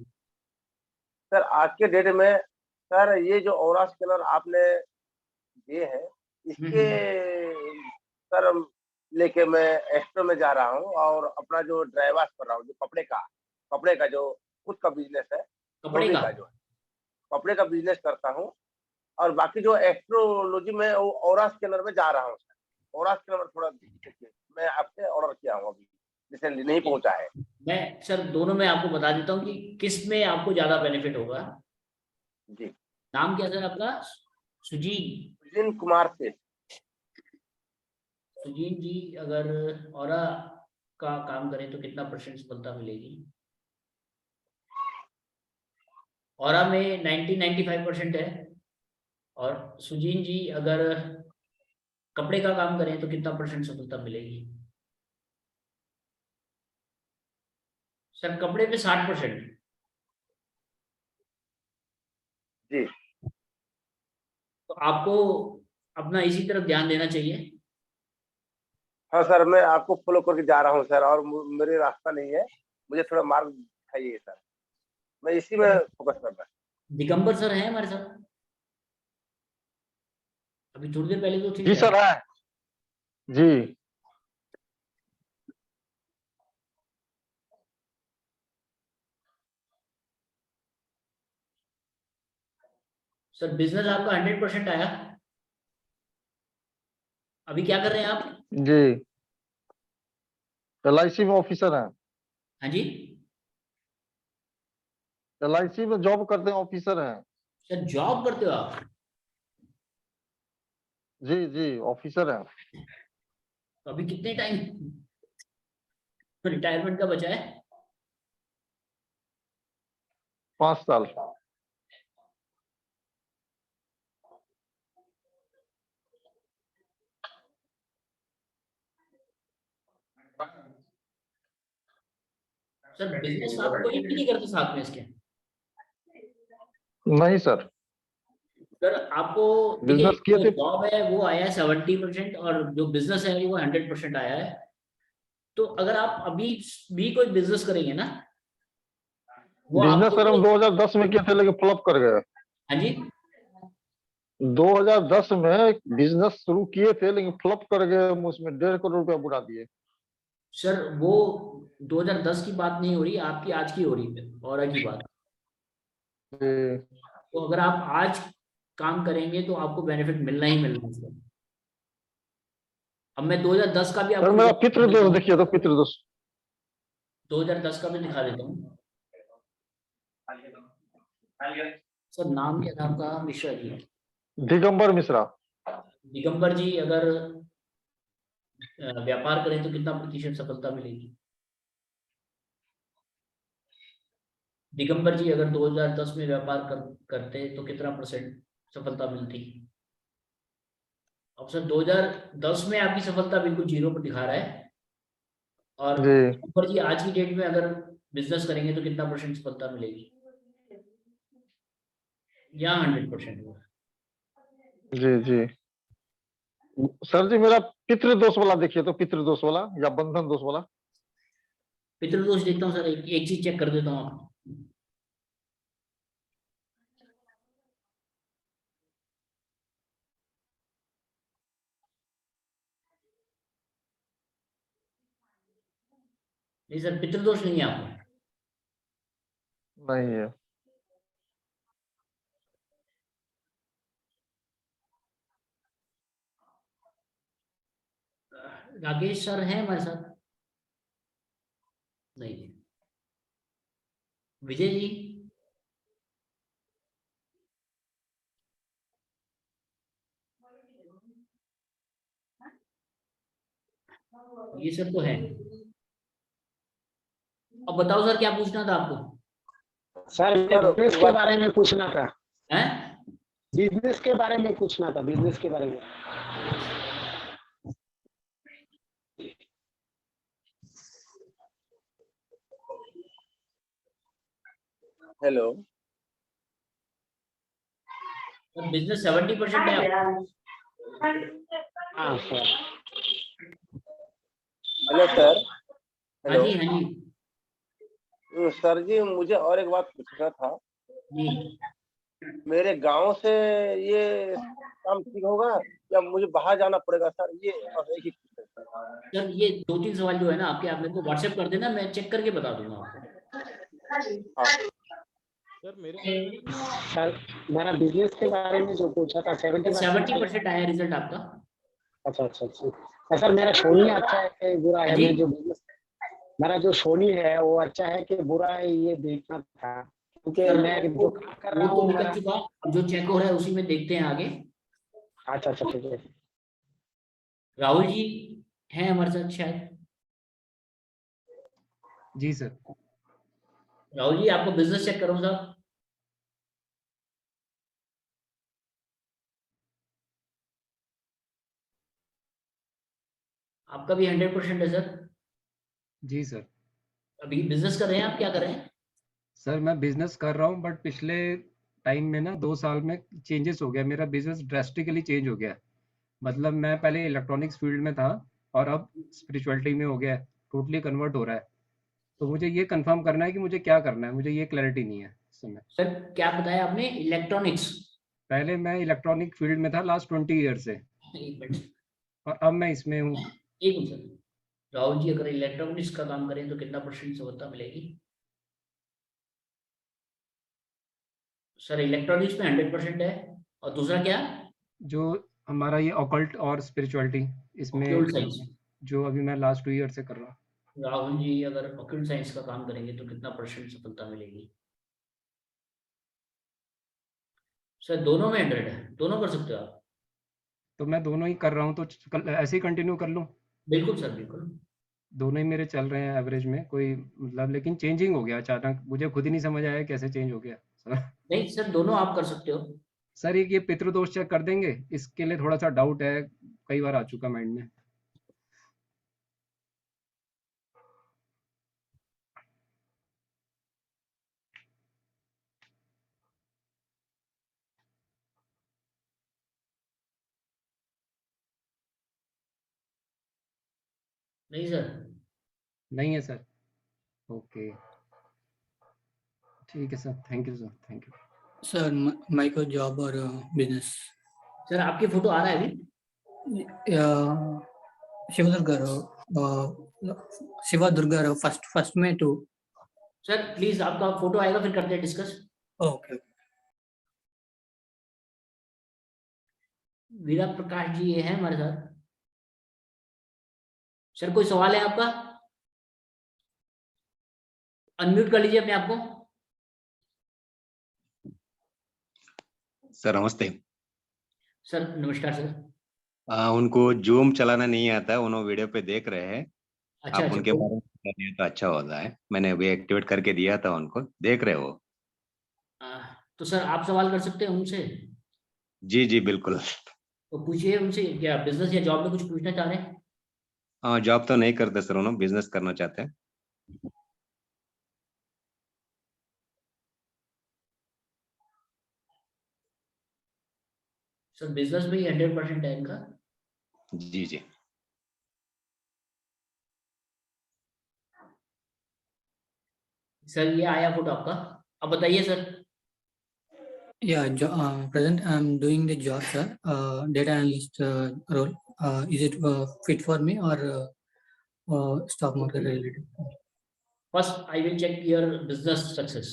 सर, आज के डेट में सर ये जो ऑरा स्कैनर आपने दिए हैं, इसके हम्म। सर लेके मैं एक्स्ट्रा में जा रहा हूँ और अपना जो ड्राइवर कर रहा हूँ, जो कपड़े का जो खुद का बिजनेस है, कपड़े धोबी का? का जो है, कपड़े का बिजनेस करता हूँ। और बाकी जो एस्ट्रोलॉजी में वो ऑरा स्कैनर में जा रहा हूँ सर। ऑरा स्कैनर थोड़ा देखिए, मैं आपसे ऑर्डर किया हूँ, अभी रिसेंटली नहीं पहुंचा है। मैं सर दोनों में आपको बता देता हूँ कि किस में आपको ज्यादा बेनिफिट होगा। जी नाम क्या सर आपका? सुजीन। सुजीन कुमार सेठ। सुजीन जी अगर ऑरा का काम करें तो कितना % सफलता मिलेगी? ऑरा में 90-95% है। और सुजीन जी अगर कपड़े का काम करें तो कितना % सफलता मिलेगी? सर कपड़े पे 60%। जी तो आपको अपना इसी तरफ ध्यान देना चाहिए। हाँ सर, मैं आपको फॉलो करके जा रहा हूँ सर, और मेरे रास्ता नहीं है, मुझे थोड़ा मार्ग दिखाइए सर, मैं इसी में फोकस कर रहा हूँ। दिगंबर सर हैं हमारे साथ? अभी थोड़ी देर पहले तो थे जी शायद। सर है जी। सर बिजनेस आपका 100% आया। अभी क्या कर रहे हैं आप? जी LIC में ऑफिसर हैं। हाँ जी LIC में जॉब करते हैं, ऑफिसर हैं। सर जॉब करते हो आप? जी जी ऑफिसर हैं। तो अभी कितने टाइम रिटायरमेंट का बचा है? 5 साल। सर बिजनेस आप कोई भी नहीं करते साथ में इसके? नहीं सर, सर आपको देखिए बिजनेस किए जो थे। जॉब है वो आया है 70% और जो बिजनेस है वो 100% आया है। तो अगर आप अभी भी कोई बिजनेस करेंगे ना वो बिजनेस सर हम आपको 2010 में किए थे, लेकिन फ्लॉप कर गए। हाँ जी 2010 में बिजनेस शुरू किए थे, लेकिन फ्लॉप कर गए। हम उसमें 1.5 करोड़ रुपया बुरा दिए। सर वो 2010 की बात नहीं हो रही, आपकी आज की हो रही है और की बात। जी। तो अगर आप आज काम करेंगे तो आपको बेनिफिट मिलना ही मिलना है सर। अब मैं 2010 का भी सर आपको मेरा दिखा देता पितृदोष हूँ। देखिए, तो पितृदोष 2010 का भी दिखा देता हूँ। सर नाम क्या था आपका? मिश्रा जी। दिगंबर मिश्रा। दिगंबर जी अगर व्यापार करें तो कितना % सफलता मिलेगी? दिगंबर जी अगर 2010 में व्यापार करते तो कितना % सफलता मिलती? अब सर 2010 में आपकी सफलता बिल्कुल 0 पर दिखा रहा है और जी दिगंबर जी आज की डेट में अगर बिजनेस करेंगे तो कितना % सफलता मिलेगी? या 100% होगा? जी जी सर जी मेरा पितृदोष वाला देखिए, तो पितृदोष वाला या बंधन दोष वाला। पितृदोष देखता हूँ सर, एक चीज चेक कर देता हूँ आपको। नहीं सर पितृदोष नहीं है आपको। नहीं है। राकेश सर हैं हमारे साथ? नहीं। विजय जी? ये सब तो है। अब बताओ सर क्या पूछना था आपको? सर बिजनेस के बारे में पूछना था। हैं? बिजनेस के बारे में पूछना था, बिजनेस के बारे में। हेलो सर बिजनेस 70% है। हाँ सर। Hello sir. हाँ जी हाँ जी सर जी मुझे और एक बात पूछना था जी। मेरे गांव से ये काम ठीक होगा या मुझे बाहर जाना पड़ेगा सर? ये और एक ही क्वेश्चन सर। सर ये 2-3 सवाल जो है ना आपके, आप मेरे को व्हाट्सएप कर देना, मैं चेक करके बता दूंगा आपको। हाँ सर मेरे सर मेरा बिजनेस के बारे में जो पूछा था 70% आया रिजल्ट आपका। अच्छा अच्छा अच्छा। सर मेरा सोनी अच्छा है कि बुरा है? जी? मैं जो बिजनेस मेरा जो सोनी है वो अच्छा है कि बुरा है, ये देखना था क्योंकि सर मैं जो काम कर वो रहा तो हूँ निकल मेरा। चुका, अब जो चेक हो रहा है उसी में देखते हैं आगे। अच्छा अच्छा ठीक है। राहुल जी हैं हमारे साथ शायद। जी सर। राहुल जी आपको बिजनेस चेक करूँ साहब? आपका भी 100% है सर। जी सर। अभी बिजनेस कर रहे हैं आप, क्या कर रहे हैं? सर मैं बिजनेस कर रहा हूँ, बट पिछले टाइम में ना 2 साल में चेंजेस हो गया, मेरा बिजनेस ड्रेस्टिकली चेंज हो गया। मतलब मैं पहले इलेक्ट्रॉनिक्स फील्ड में था और अब स्पिरिचुअलिटी में हो गया, टोटली कन्वर्ट हो रहा है। तो मुझे ये कंफर्म करना है कि मुझे क्या करना है, मुझे ये क्लैरिटी नहीं है इस समय। सर क्या बताया आपने, इलेक्ट्रॉनिक्स? पहले मैं इलेक्ट्रॉनिक फील्ड में था लास्ट 20 ईयर से, एक मिनट, और अब मैं इसमें हूँ। एक मिनट सर। राहुल जी अगर इलेक्ट्रॉनिक्स का काम करें तो कितना % सफलता मिलेगी? सर इलेक्ट्रॉनिक्स में 100% है, और दूसरा क्या? जो हमारा ये ऑकल्ट और स्पिरिचुअलिटी, इसमें ऑक्यूल्ट साइंस। जो अभी मैं लास्ट 2 ईयर से कर रहा हूँ। राहुल जी अगर ऑक्यूल्ट साइंस का काम करेंगे तो कितना % सफलता मिलेगी? सर दोनों में 100 है, दोनों कर सकते हो आप। तो मैं दोनों ही कर रहा हूँ, तो ऐसे ही कंटिन्यू कर लूँ। बिल्कुल सर बिल्कुल। दोनों ही मेरे चल रहे हैं एवरेज में, कोई मतलब, लेकिन चेंजिंग हो गया अचानक, मुझे खुद ही नहीं समझ आया कैसे चेंज हो गया सर। नहीं सर दोनों आप कर सकते हो। सर एक ये पितृदोष चेक कर देंगे, इसके लिए थोड़ा सा डाउट है, कई बार आ चुका माइंड में। नहीं सर। नहीं है सर। ओके, ठीक है sir, thank you sir, thank you. Sir micro job और बिजनेस। सर आपकी फोटो आ रहा है अभी? शिवदुर्गा फर्स्ट में 2। सर प्लीज आपका फोटो आएगा फिर करते हैं डिस्कस। ओके। वीरा प्रकाश जी ये है हमारे साथ। सर कोई सवाल है आपका? अनम्यूट कर लीजिए अपने आप को। सर नमस्ते। सर नमस्कार सर। उनको जूम चलाना नहीं आता है, उन्होंने वीडियो पे देख रहे हैं। अच्छा आप अच्छा उनके बारे में बता दिए तो अच्छा होता है, मैंने अभी एक्टिवेट करके दिया था उनको, देख रहे हो। तो सर आप सवाल कर सकते हैं उनसे। जी जी बिल्कुल। तो पूछिए उनसे, क्या बिजनेस या जॉब में कुछ पूछना चाह रहे हैं? हाँ जॉब तो नहीं करते सर, उन्होंने बिजनेस करना चाहते हैं। सर बिजनेस में ही 100% है इनका। जी जी। सर ये आया फोटो आपका, अब बताइए sir. Yeah, present I'm doing the job, sir. Data analyst role. Is it fit for me or stock market related? First I will check your business success.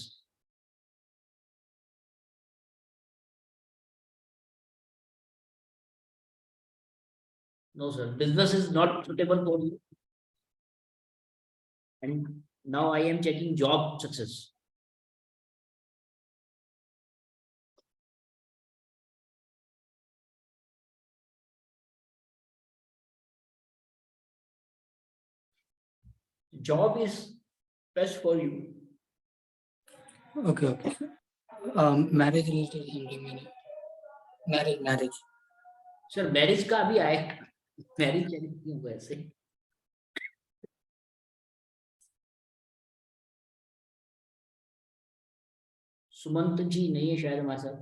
No sir, business is not suitable for you. And now I am checking job success. Job is best for you. Okay, okay. Marriage related something. Marriage. Sir marriage का अभी आया, marriage क्यों हुआ ऐसे? सुमंत जी नहीं है शायद हमारे साथ।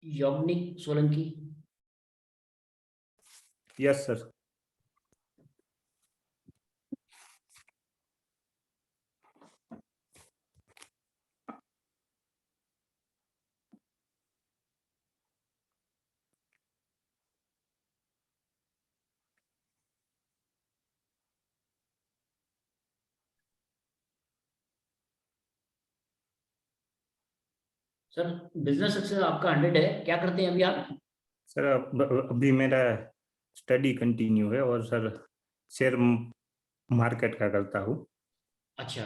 Yaunik Solanki. Yes sir. Sir business success आपका 100 है, क्या करते हैं अभी आप? सर अभी मेरा स्टडी कंटिन्यू है और सर शेयर मार्केट का करता हूँ। अच्छा,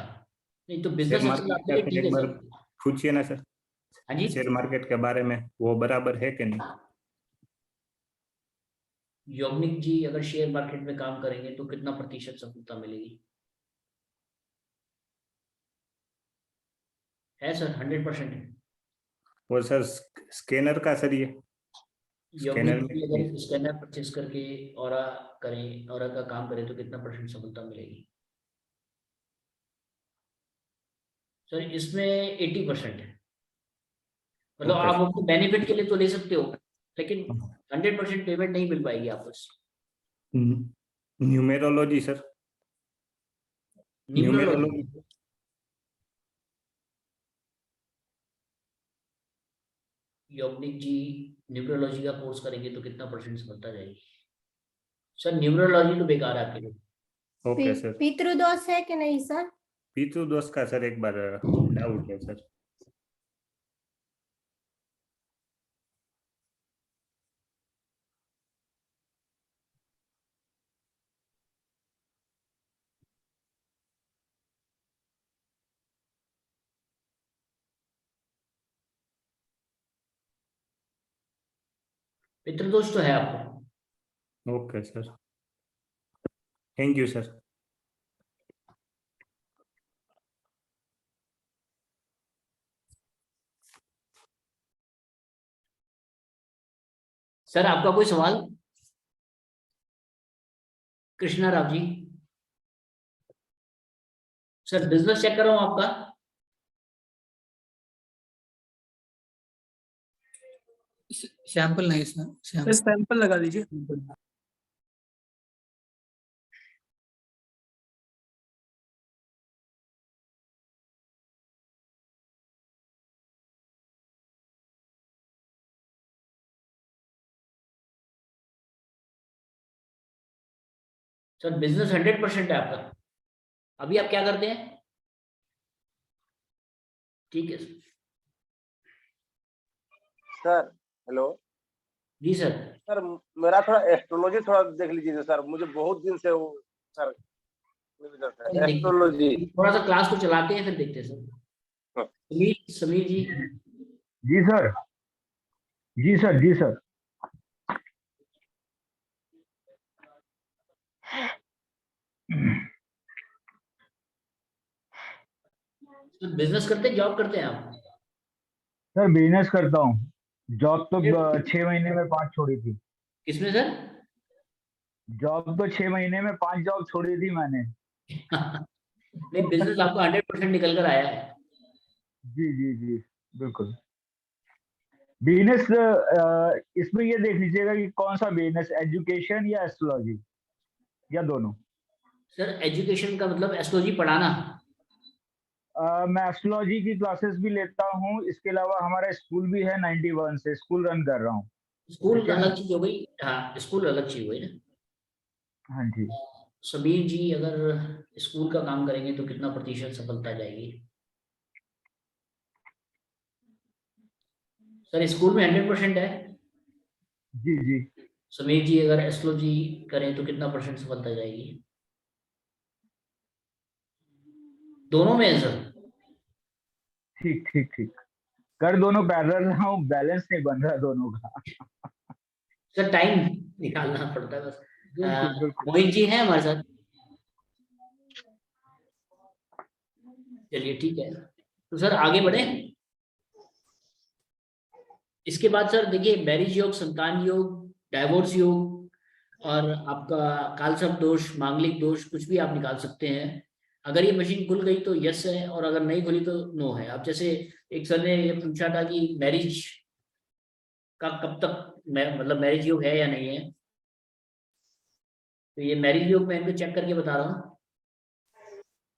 नहीं तो शेयर बिजनेस अच्छा मार्केट आपके का लिए फिर ठीक एक है बार सर। पूछिए ना सर, हाँ जी, शेयर मार्केट के बारे में वो बराबर है कि नहीं? योगनिक जी अगर शेयर मार्केट में काम करेंगे तो कितना प्रतिशत सफलता मिलेगी? है सर, 100% है। वो सर स्कैनर का सर, ये स्कैनर योगनिक में जी अगर स्कैनर परचेस करके ऑरा करें, ऑरा का काम करें तो कितना % सफलता मिलेगी? सर इसमें 80% है। मतलब ओके आप अपने बेनिफिट के लिए तो ले सकते हो, लेकिन 100% पेमेंट नहीं मिल पाएगी आपस। Numerology sir, numerology. न्यूमरोलॉजी, योगनिक जी न्यूमरोलॉजी का कोर्स करेंगे तो कितना % सफलता जाएगी? सर न्यूमरोलॉजी तो बेकार है आपके लिए। Okay sir. पितृदोष है कि नहीं सर? पितृ दोष का सर एक बार डाउट है सर। पितृदोष तो है आपको। Okay sir, thank you sir. Sir आपका कोई सवाल? Krishna Rao ji, sir business check कर रहा हूं आपका। सैंपल नहीं सर, सैंपल लगा दीजिए। सर बिजनेस 100% है आपका। अभी आप क्या करते हैं? ठीक है सर हेलो। जी सर। सर मेरा थोड़ा एस्ट्रोलॉजी थोड़ा देख लीजिए सर, मुझे बहुत दिन से वो सर एस्ट्रोलॉजी। थोड़ा सा क्लास को चलाते हैं फिर देखते हैं सर। समीर जी। जी सर, जी सर, जी सर। बिजनेस करते हैं, जॉब करते हैं आप? सर बिजनेस करता हूँ, जॉब तो 6 महीने में 5 छोड़ी थी। किसमें सर? जॉब तो 6 महीने में 5 जॉब छोड़ी थी मैंने। नहीं, बिजनेस आपका 100% निकल कर आया है। जी जी जी बिल्कुल। बिजनेस इसमें ये देख लीजिएगा कि कौन सा बिजनेस, एजुकेशन या एस्ट्रोलॉजी या दोनों? सर एजुकेशन का मतलब एस्ट्रोलॉजी पढ़ाना? मैं एस्ट्रोलॉजी की क्लासेस भी लेता हूँ, इसके अलावा हमारा स्कूल भी है, 91 से स्कूल रन कर रहा हूँ। स्कूल अलग चीज हो गई। हाँ स्कूल अलग चीज हुई ना। हाँ जी। समीर जी अगर स्कूल का काम करेंगे तो कितना % सफलता जाएगी? सर स्कूल में 100% है। जी जी। समीर जी अगर एस्ट्रोलॉजी करें तो कितना % सफलता जाएगी? दोनों में है सर। ठीक ठीक ठीक, कर दोनों पैरेलल रहा हूँ, बैलेंस नहीं बन रहा दोनों का। सर टाइम निकालना पड़ता है बस। बिल्कुल। मोहित जी हैं हमारे साथ? चलिए ठीक है, तो सर आगे बढ़े। इसके बाद सर देखिए, मैरिज योग, संतान योग, डाइवोर्स योग और आपका कालसर्प दोष, मांगलिक दोष, कुछ भी आप निकाल सकते हैं। अगर ये मशीन खुल गई तो यस है, और अगर नहीं खुली तो नो है। अब जैसे एक सर ने ये पूछा था कि मैरिज का कब तक मतलब मैरिज योग है या नहीं है, तो ये मैरिज योग मैं इनको चेक करके बता रहा हूँ।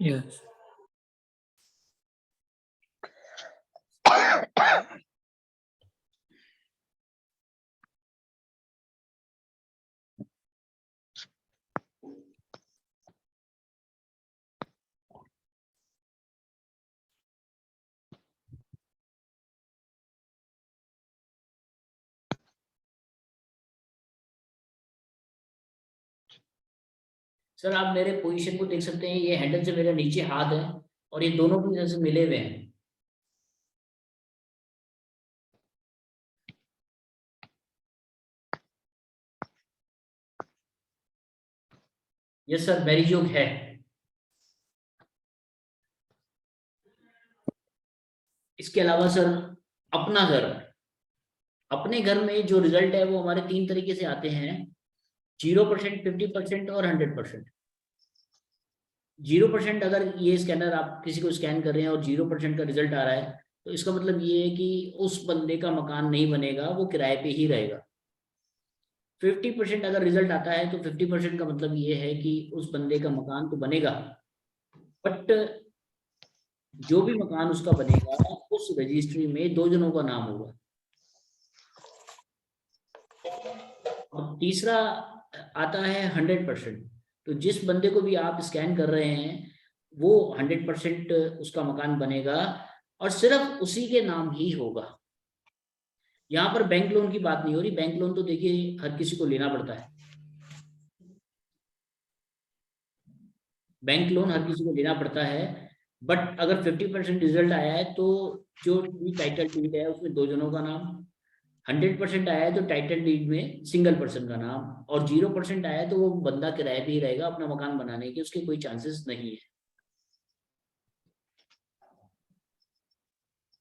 यस सर आप मेरे पोजीशन को देख सकते हैं, ये हैंडल से मेरे नीचे हाथ है, और ये दोनों भी जैसे मिले हुए हैं। यस सर, मैरिजोग है। इसके अलावा सर अपना घर, अपने घर में जो रिजल्ट है वो हमारे 3 तरीके से आते हैं, 0%, 50% और 100%। 0% अगर ये स्कैनर आप किसी को स्कैन कर रहे हैं और 0% का रिजल्ट आ रहा है तो इसका मतलब ये है कि उस बंदे का मकान नहीं बनेगा, वो किराए पे ही रहेगा। 50% अगर रिजल्ट आता है तो 50% का मतलब ये है कि उस बंदे का मकान तो बनेगा, बट जो भी मकान उसका बनेगा उस रजिस्ट्री में 2 जनों का नाम होगा। और तीसरा आता है 100%। तो जिस बंदे को भी आप स्कैन कर रहे हैं वो 100% उसका मकान बनेगा और सिर्फ उसी के नाम ही होगा। यहाँ पर बैंक लोन की बात नहीं हो रही। बैंक लोन तो देखिए हर किसी को लेना पड़ता है, बैंक लोन हर किसी को लेना पड़ता है, बट अगर 50% रिजल्ट आया है तो जो टाइटल डीड है उसमें 2 जनों का नाम, 100% आया है तो टाइटल डीड में सिंगल पर्सन का नाम, और 0% आया है तो वो बंदा किराए पे ही रहेगा, अपना मकान बनाने के उसके कोई चांसेस नहीं है।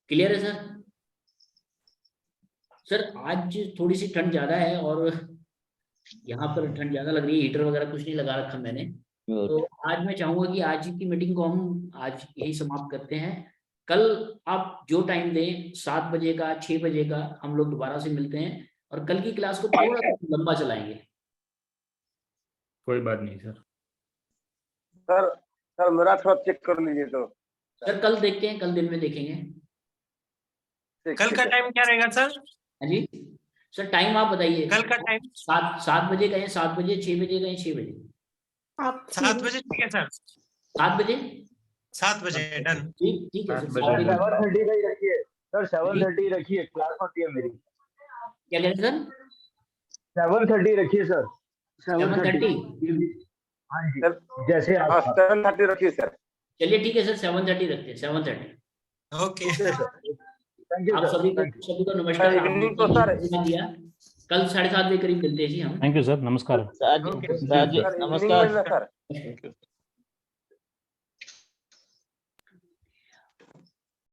क्लियर है सर? सर आज थोड़ी सी ठंड ज्यादा है और यहाँ पर ठंड ज्यादा लग रही है, हीटर वगैरह कुछ नहीं लगा रखा मैंने, तो आज मैं चाहूंगा कि आज की मीटिंग को हम आज यही समाप्त करते हैं। कल आप जो टाइम दें, 7 बजे का, 6 बजे का, हम लोग दोबारा से मिलते हैं और कल की क्लास को थोड़ा सा लंबा चलाएंगे। कोई बात नहीं सर। सर मेरा थोड़ा चेक कर लीजिए तो। सर कल देखते हैं, कल दिन में देखेंगे। कल का टाइम क्या रहेगा सर? हाँ जी सर, टाइम आप बताइए। कल का टाइम 7 बजे कहें, 7 बजे, 6 बजे कहें, 6 बजे? आप 7 बजे ठीक है सर। 7 बजे? 7 बजे डन। ठीक है सर। 7:30 का ही रखिए सर, 7:30 रखिए, क्लास होती है मेरी। क्या कह रहे हैं सर? 7:30 रखिए सर। 7:30? हाँ जी, जैसे आप 7:30 रखिए सर। चलिए ठीक है सर, 7:30 रखते हैं, 7:30। Okay sir. थैंक यू आप सभी को नमस्कार। इवनिंग तो सर कल 7:30 बजे करीब मिलते हैं जी हम। थैंक यू सर, नमस्कार। सर जी, नमस्कार।